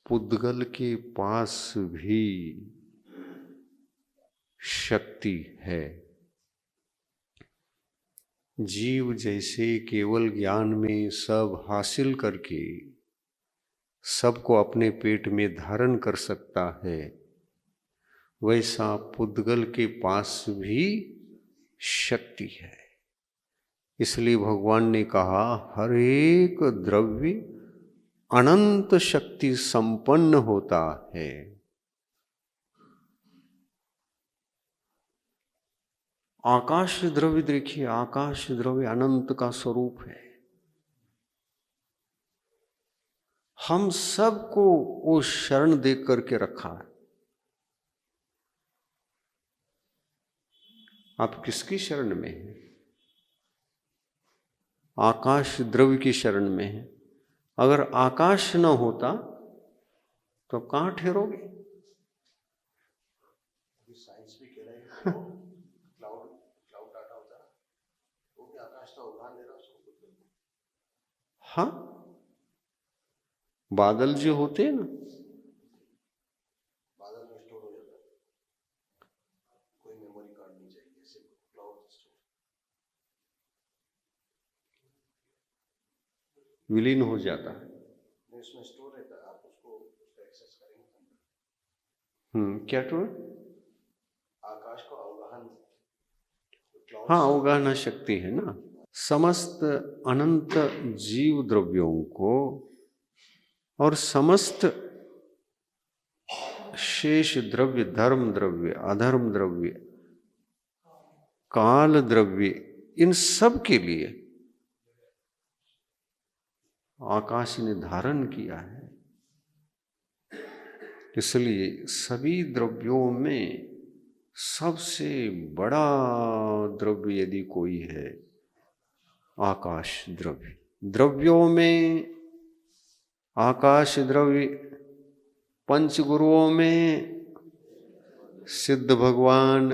पुद्गल के पास भी शक्ति है। जीव जैसे केवल ज्ञान में सब हासिल करके सबको अपने पेट में धारण कर सकता है, वैसा पुद्गल के पास भी शक्ति है। इसलिए भगवान ने कहा, हर एक द्रव्य अनंत शक्ति संपन्न होता है। आकाश द्रव्य देखिए, आकाश द्रव्य अनंत का स्वरूप है। हम सबको वो शरण दे करके रखा है। आप किसकी शरण में हैं? आकाश द्रव्य की शरण में है। अगर आकाश न होता तो कहां ठहरोगे? साइंस भी कह रहा है क्लाउड डाटा होता है, वो भी आकाश का उड़ान दे रहा है। हाँ, बादल जो होते हैं ना, बादल में स्टोर हो जाता है, कोई मेमोरी कार्ड नहीं चाहिए, ऐसे क्लाउड स्टोर विलीन हो जाता है। उसमें स्टोर रहता है, आप उसको एक्सेस करेंगे। क्या तो आकाश को अवगाहन, हाँ, अवगाहना शक्ति है ना। समस्त अनंत जीव द्रव्यों को और समस्त शेष द्रव्य, धर्म द्रव्य, अधर्म द्रव्य, काल द्रव्य, इन सब के लिए आकाश ने धारण किया है। इसलिए सभी द्रव्यों में सबसे बड़ा द्रव्य यदि कोई है, आकाश द्रव्य। द्रव्यों में आकाश द्रव्य, पंचगुरुओं में सिद्ध भगवान,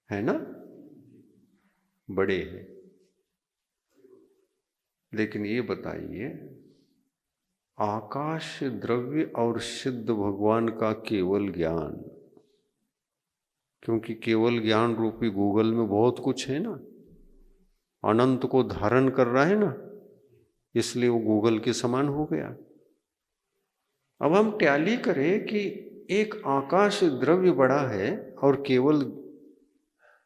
है ना, बड़े हैं। लेकिन ये बताइए, आकाश द्रव्य और सिद्ध भगवान का केवल ज्ञान, क्योंकि केवल ज्ञान रूपी गूगल में बहुत कुछ है ना, अनंत को धारण कर रहा है ना, इसलिए वो गूगल के समान हो गया। अब हम टैली करें कि एक आकाश द्रव्य बड़ा है और केवल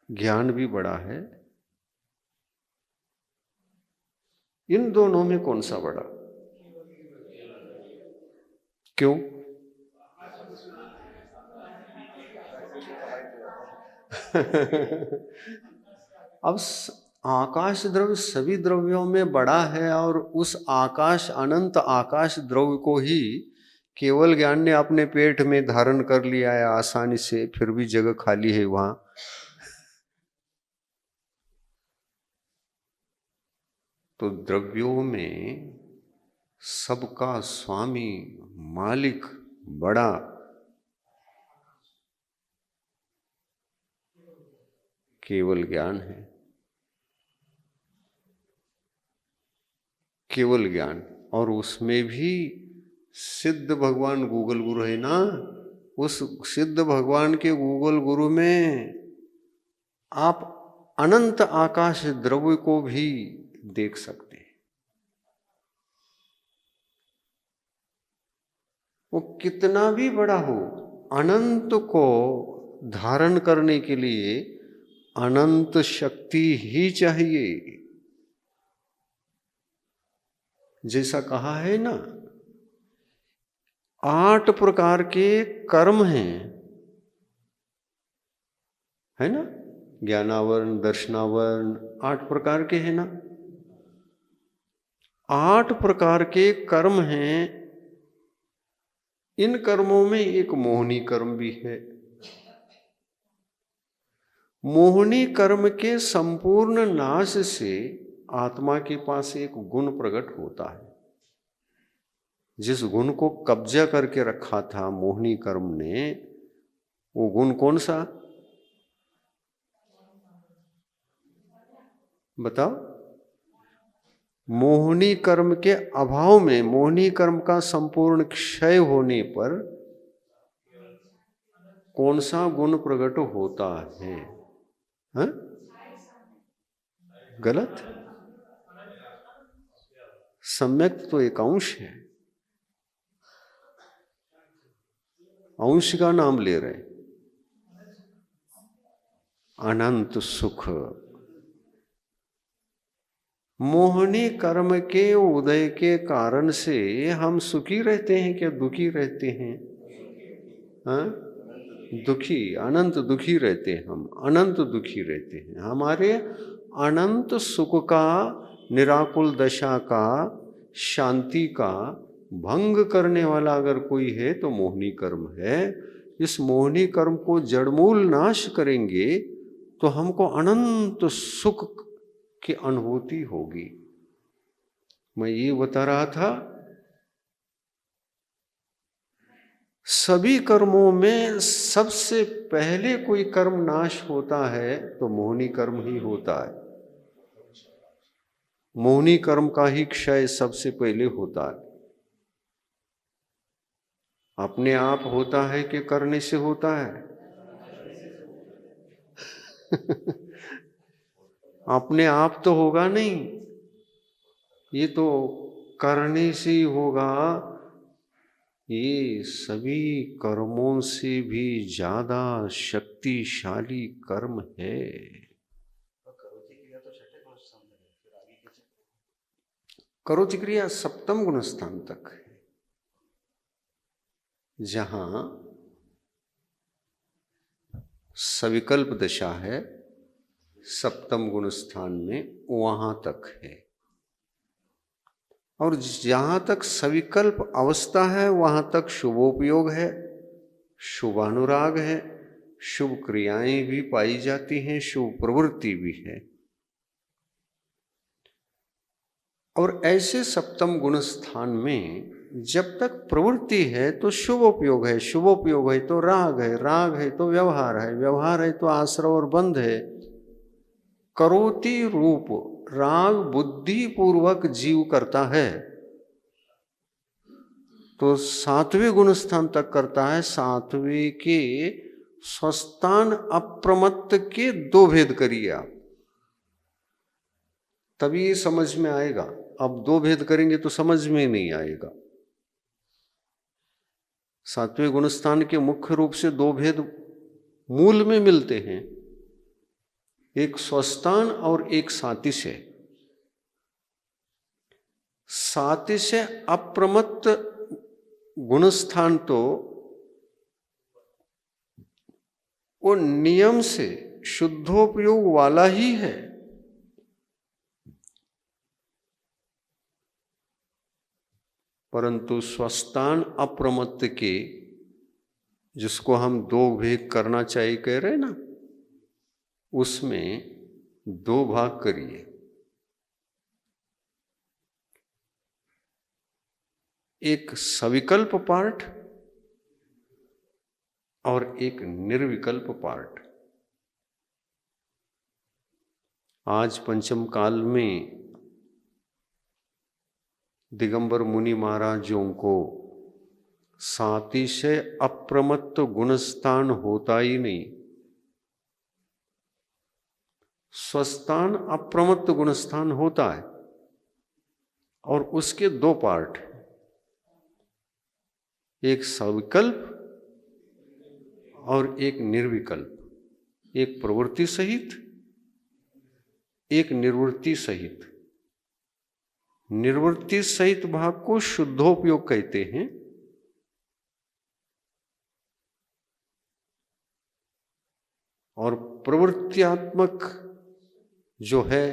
ज्ञान भी बड़ा है, इन दोनों में कौन सा बड़ा? क्यों? अब आकाश द्रव्य सभी द्रव्यों में बड़ा है और उस आकाश, अनंत आकाश द्रव्य को ही केवल ज्ञान ने अपने पेट में धारण कर लिया है आसानी से, फिर भी जगह खाली है वहां। तो द्रव्यों में सबका स्वामी, मालिक बड़ा केवल ज्ञान है, केवल ज्ञान। और उसमें भी सिद्ध भगवान गूगल गुरु है ना, उस सिद्ध भगवान के गूगल गुरु में आप अनंत आकाश द्रव्य को भी देख सकते हैं। वो कितना भी बड़ा हो, अनंत को धारण करने के लिए अनंत शक्ति ही चाहिए। जैसा कहा है ना, 8 प्रकार के कर्म हैं, है ना, ज्ञानावरण, दर्शनावरण, 8 प्रकार के हैं ना। 8 प्रकार के कर्म हैं। इन कर्मों में एक मोहनी कर्म भी है। मोहनी कर्म के संपूर्ण नाश से आत्मा के पास एक गुण प्रकट होता है। जिस गुण को कब्जा करके रखा था मोहनी कर्म ने, वो गुण कौन सा? बताओ। मोहनी कर्म के अभाव में, मोहनी कर्म का संपूर्ण क्षय होने पर कौन सा गुण प्रकट होता है? हा? गलत। सम्यक तो एक अंश है, अंश का नाम ले रहे, अनंत सुख। मोहनी कर्म के उदय के कारण से हम सुखी रहते हैं क्या दुखी रहते हैं? हाँ, दुखी, अनंत दुखी रहते हैं हम, अनंत दुखी रहते हैं। हमारे अनंत सुख का, निराकुल दशा का, शांति का भंग करने वाला अगर कोई है तो मोहनी कर्म है। इस मोहनी कर्म को जड़मूल नाश करेंगे तो हमको अनंत सुख की अनुभूति होगी। मैं ये बता रहा था, सभी कर्मों में सबसे पहले कोई कर्म नाश होता है तो मोहनी कर्म ही होता है। मोहनी कर्म का ही क्षय सबसे पहले होता है। अपने आप होता है कि करने से होता है? अपने आप तो होगा नहीं, ये तो करने से ही होगा। ये सभी कर्मों से भी ज्यादा शक्तिशाली कर्म है। करोति क्रिया सप्तम गुण स्थान तक है, जहां सविकल्प दशा है, सप्तम गुण स्थान में वहां तक है। और जहां तक सविकल्प अवस्था है वहां तक शुभोपयोग है, शुभानुराग है, शुभ क्रियाएं भी पाई जाती हैं, शुभ प्रवृत्ति भी है। और ऐसे सप्तम गुण स्थान में जब तक प्रवृत्ति है तो शुभोपयोग है, शुभोपयोग है तो राग है, राग है तो व्यवहार है, व्यवहार है तो आश्रव और बंध है। करोति रूप राग बुद्धि पूर्वक जीव करता है तो सातवें गुण स्थान तक करता है। सातवें के स्वस्थान अप्रमत्त के दो भेद करिए आप, तभी समझ में आएगा। अब दो भेद करेंगे तो समझ में नहीं आएगा। सातवें गुणस्थान के मुख्य रूप से दो भेद मूल में मिलते हैं, एक स्वस्थान और एक सातिशय। सातिशय अप्रमत्त गुणस्थान तो वो नियम से शुद्धोपयोग वाला ही है, परंतु स्वस्थान अप्रमत्त के, जिसको हम दो भेद करना चाहिए कह रहे हैं ना, उसमें दो भाग करिए। एक सविकल्प पार्ट और एक निर्विकल्प पार्ट। आज पंचम काल में दिगंबर मुनि महाराजों को सातिशय अप्रमत्त गुणस्थान होता ही नहीं, स्वस्थान अप्रमत्त गुणस्थान होता है। और उसके दो पार्ट, एक सविकल्प और एक निर्विकल्प, एक प्रवृत्ति सहित, एक निर्वृत्ति सहित। निर्वृत्ति सहित भाग को शुद्धोपयोग कहते हैं और प्रवृत्त्यात्मक जो है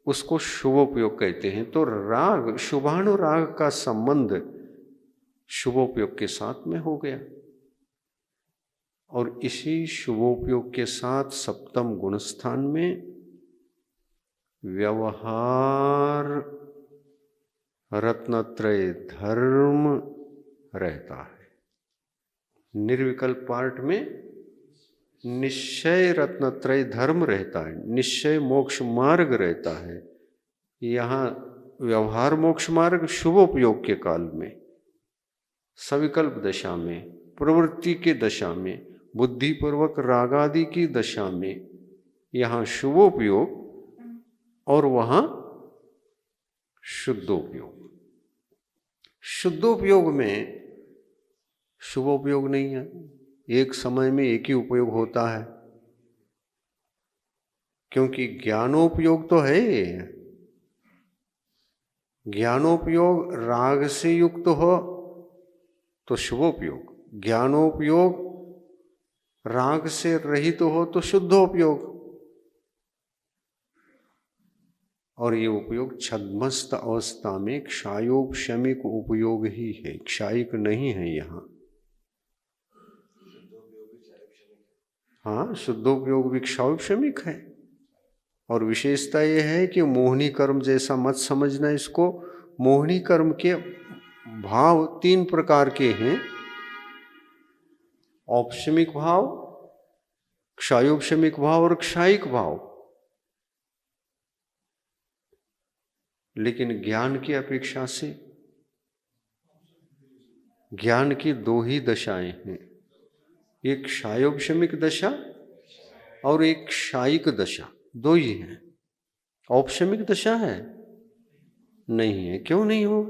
उसको शुभोपयोग कहते हैं। तो राग, शुभानुराग का संबंध शुभोपयोग के साथ में हो गया और इसी शुभोपयोग के साथ सप्तम गुणस्थान में व्यवहार रत्नत्रय धर्म रहता है। निर्विकल्प पार्ट में निश्चय रत्नत्रय धर्म रहता है, निश्चय मोक्ष मार्ग रहता है। यहाँ व्यवहार मोक्ष मार्ग शुभोपयोग के काल में, सविकल्प दशा में, प्रवृत्ति के दशा में, बुद्धिपूर्वक रागादि की दशा में यहाँ शुभोपयोग और वहाँ शुद्धोपयोग। शुद्धोपयोग में शुभोपयोग नहीं है, एक समय में एक ही उपयोग होता है, क्योंकि ज्ञानोपयोग तो है। ज्ञानोपयोग राग से युक्त हो तो शुभोपयोग, ज्ञानोपयोग राग से रहित हो तो शुद्धोपयोग। और ये उपयोग छद्मस्त अवस्था में क्षायोपशमिक उपयोग ही है, क्षायिक नहीं है यहाँ। हाँ, शुद्धोपयोग भी क्षायोपशमिक है। और विशेषता यह है कि मोहिनी कर्म जैसा मत समझना इसको। मोहिनी कर्म के भाव तीन प्रकार के हैं, औपशमिक भाव, क्षायोपशमिक भाव और क्षायिक भाव। लेकिन ज्ञान की अपेक्षा से ज्ञान की दो ही दशाएं हैं, एक क्षायोपशमिक दशा और एक क्षायिक दशा, दो ही हैं। औपशमिक दशा है नहीं है। क्यों नहीं हो?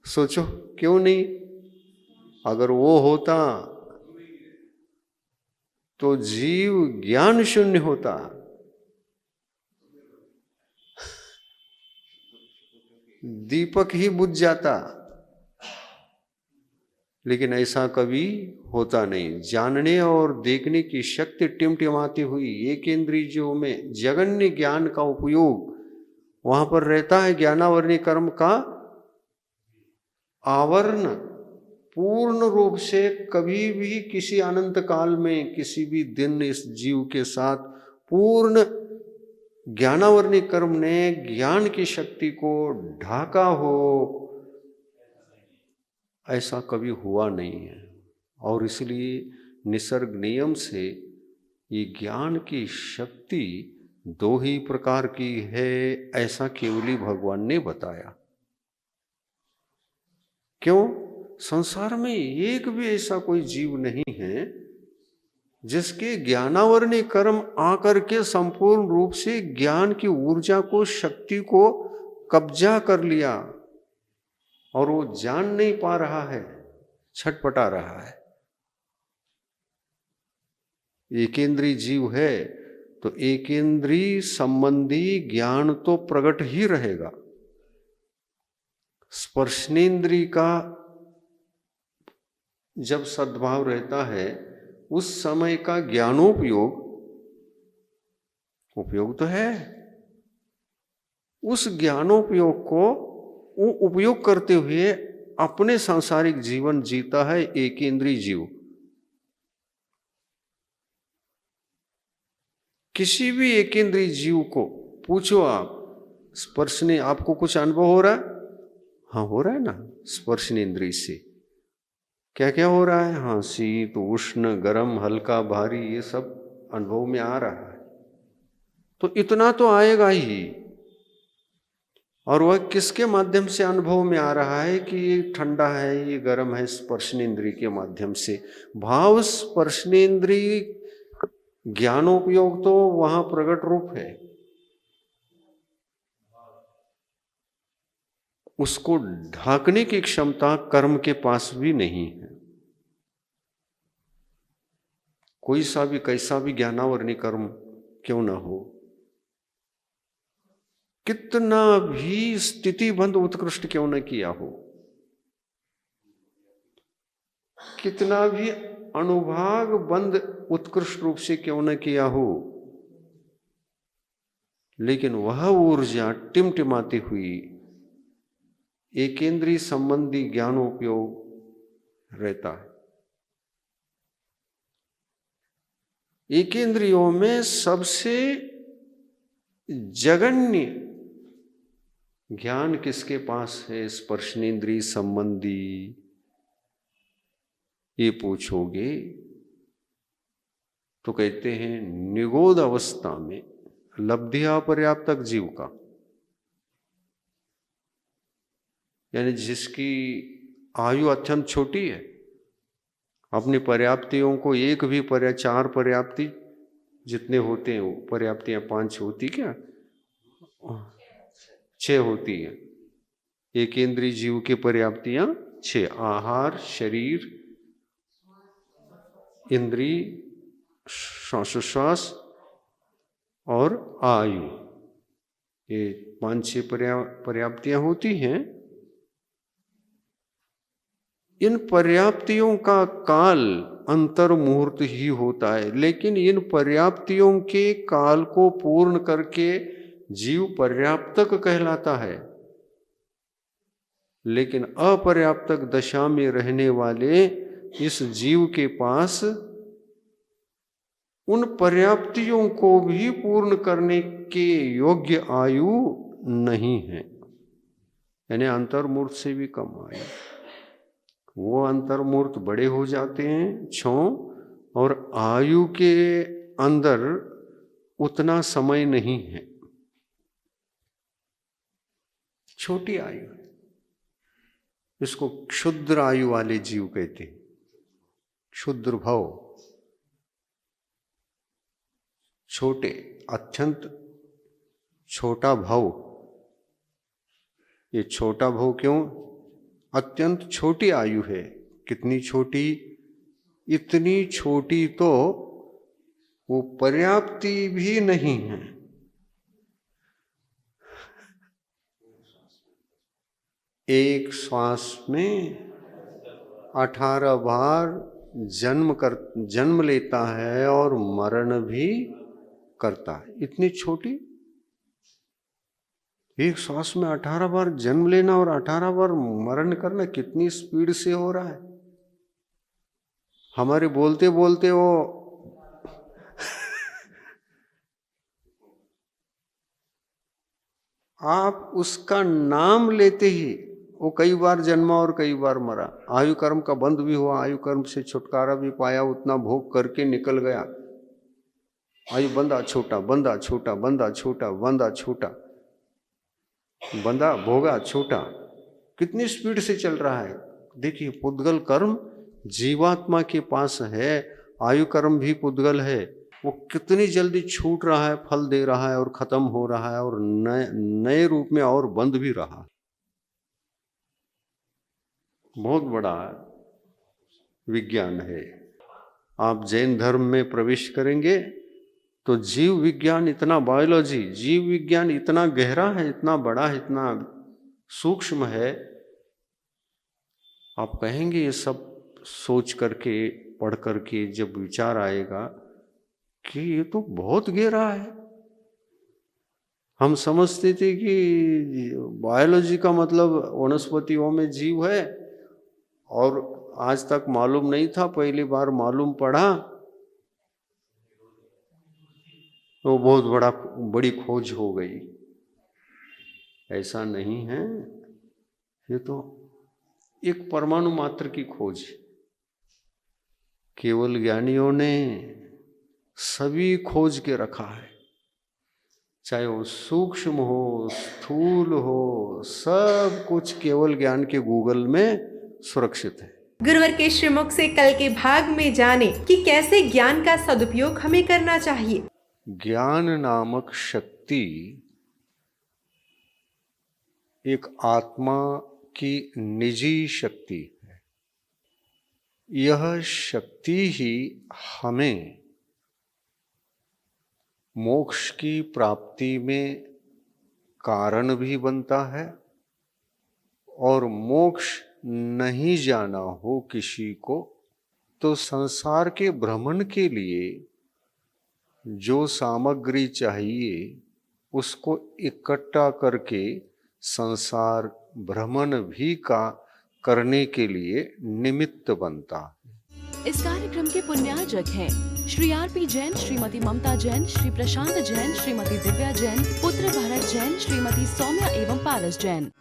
सोचो क्यों नहीं? अगर वो होता तो जीव ज्ञान शून्य होता। दीपक ही बुझ जाता। लेकिन ऐसा कभी होता नहीं। जानने और देखने की शक्ति टिमटिमाती हुई एक इंद्रियों में जगन्य ज्ञान का उपयोग वहां पर रहता है। ज्ञानावरणी कर्म का आवरण पूर्ण रूप से कभी भी किसी अनंत काल में किसी भी दिन इस जीव के साथ पूर्ण ज्ञानावरणी कर्म ने ज्ञान की शक्ति को ढाका हो, ऐसा कभी हुआ नहीं है। और इसलिए निसर्ग नियम से ये ज्ञान की शक्ति दो ही प्रकार की है, ऐसा केवली भगवान ने बताया। क्यों? संसार में एक भी ऐसा कोई जीव नहीं है जिसके ज्ञानावरणी कर्म आकर के संपूर्ण रूप से ज्ञान की ऊर्जा को, शक्ति को कब्जा कर लिया और वो जान नहीं पा रहा है, छटपटा रहा है। एकेंद्रीय जीव है तो एकेंद्रीय संबंधी ज्ञान तो प्रकट ही रहेगा। स्पर्शनेन्द्रिय का जब सद्भाव रहता है उस समय का ज्ञानोपयोग तो है। उस ज्ञानोपयोग को वो उपयोग करते हुए अपने सांसारिक जीवन जीता है एकेंद्रीय जीव। किसी भी एकेंद्रीय जीव को पूछो आप, स्पर्शने आपको कुछ अनुभव हो रहा है? हाँ, हो रहा है ना। स्पर्शनेन्द्रिय से क्या क्या हो रहा है? हाँ, शीत, उष्ण, गर्म, हल्का, भारी, ये सब अनुभव में आ रहा है। तो इतना तो आएगा ही। और वह किसके माध्यम से अनुभव में आ रहा है कि ये ठंडा है, ये गर्म है? स्पर्शनेन्द्रिय के माध्यम से। भाव स्पर्शनेन्द्रिय ज्ञानोपयोग तो वहां प्रकट रूप है, उसको ढाकने की क्षमता कर्म के पास भी नहीं है। कोई सा भी कैसा भी ज्ञानावरणी कर्म क्यों ना हो, कितना भी स्थितिबंध उत्कृष्ट क्यों न किया हो, कितना भी अनुभाग बंद उत्कृष्ट रूप से क्यों न किया हो, लेकिन वह ऊर्जा टिमटिमाती हुई एकेंद्रीय संबंधी ज्ञानोपयोग रहता है। एकेंद्रियों में सबसे जगन्य ज्ञान किसके पास है? स्पर्शनेन्द्रिय संबंधी। ये पूछोगे तो कहते हैं निगोद अवस्था में लब्धि अपर्याप्तक जीव का, यानी जिसकी आयु अत्यंत छोटी है, अपनी पर्याप्तियों को एक भी चार पर्याप्ति जितने होते हैं, पर्याप्तियां 5 होती, क्या 6 होती है। एक इंद्रिय जीव की पर्याप्तियां 6, आहार, शरीर, इंद्रिय, श्वासोश्वास और आयु, ये 5-6 पर्याप्तियां होती हैं। इन पर्याप्तियों का काल अंतर मुहूर्त ही होता है, लेकिन इन पर्याप्तियों के काल को पूर्ण करके जीव पर्याप्तक कहलाता है। लेकिन अपर्याप्तक दशा में रहने वाले इस जीव के पास उन पर्याप्तियों को भी पूर्ण करने के योग्य आयु नहीं है, यानी अंतर्मूर्त से भी कम आयु। वो अंतर्मूर्त बड़े हो जाते हैं क्षों, और आयु के अंदर उतना समय नहीं है, छोटी आयु है। इसको क्षुद्र आयु वाले जीव कहते हैं, क्षुद्र भव, छोटे, अत्यंत छोटा भव। ये छोटा भव क्यों? अत्यंत छोटी आयु है। कितनी छोटी? इतनी छोटी तो वो पर्याप्ति भी नहीं है। एक श्वास में 18 बार जन्म लेता है और मरण भी करता है। इतनी छोटी, एक सांस में 18 बार जन्म लेना और 18 बार मरण करना, कितनी स्पीड से हो रहा है। हमारे बोलते बोलते वो आप उसका नाम लेते ही वो कई बार जन्मा और कई बार मरा। आयु कर्म का बंध भी हुआ, आयु कर्म से छुटकारा भी पाया, उतना भोग करके निकल गया। आयु बंधा छोटा, बंधा छोटा, बंधा छोटा, बंधा छोटा, बंधा भोगा छोटा, कितनी स्पीड से चल रहा है। देखिए, पुद्गल कर्म जीवात्मा के पास है, आयु कर्म भी पुद्गल है, वो कितनी जल्दी छूट रहा है, फल दे रहा है और खत्म हो रहा है और नए रूप में और बंध भी रहा है। बहुत बड़ा विज्ञान है। आप जैन धर्म में प्रवेश करेंगे तो जीव विज्ञान इतना, बायोलॉजी, जीव विज्ञान इतना गहरा है, इतना बड़ा है, इतना सूक्ष्म है। आप कहेंगे ये सब सोच करके, पढ़ करके जब विचार आएगा कि ये तो बहुत गहरा है। हम समझते थे कि बायोलॉजी का मतलब वनस्पतियों में जीव है, और आज तक मालूम नहीं था, पहली बार मालूम पड़ा तो बहुत बड़ी खोज हो गई। ऐसा नहीं है, ये तो एक परमाणु मात्र की खोज। केवल ज्ञानियों ने सभी खोज के रखा है, चाहे वो सूक्ष्म हो, स्थूल हो, सब कुछ केवल ज्ञान के गूगल में सुरक्षित है। गुरुवर के श्रीमुख से कल के भाग में जाने कि कैसे ज्ञान का सदुपयोग हमें करना चाहिए। ज्ञान नामक शक्ति एक आत्मा की निजी शक्ति है। यह शक्ति ही हमें मोक्ष की प्राप्ति में कारण भी बनता है, और मोक्ष नहीं जाना हो किसी को तो संसार के भ्रमण के लिए जो सामग्री चाहिए उसको इकट्ठा करके संसार भ्रमण भी का करने के लिए निमित्त बनता है। इस कार्यक्रम के पुण्यार्जक हैं श्री आर.पी. जैन, श्रीमती ममता जैन, श्री प्रशांत जैन, श्रीमती दिव्या जैन, पुत्र भरत जैन, श्रीमती सौम्या एवं पारस जैन।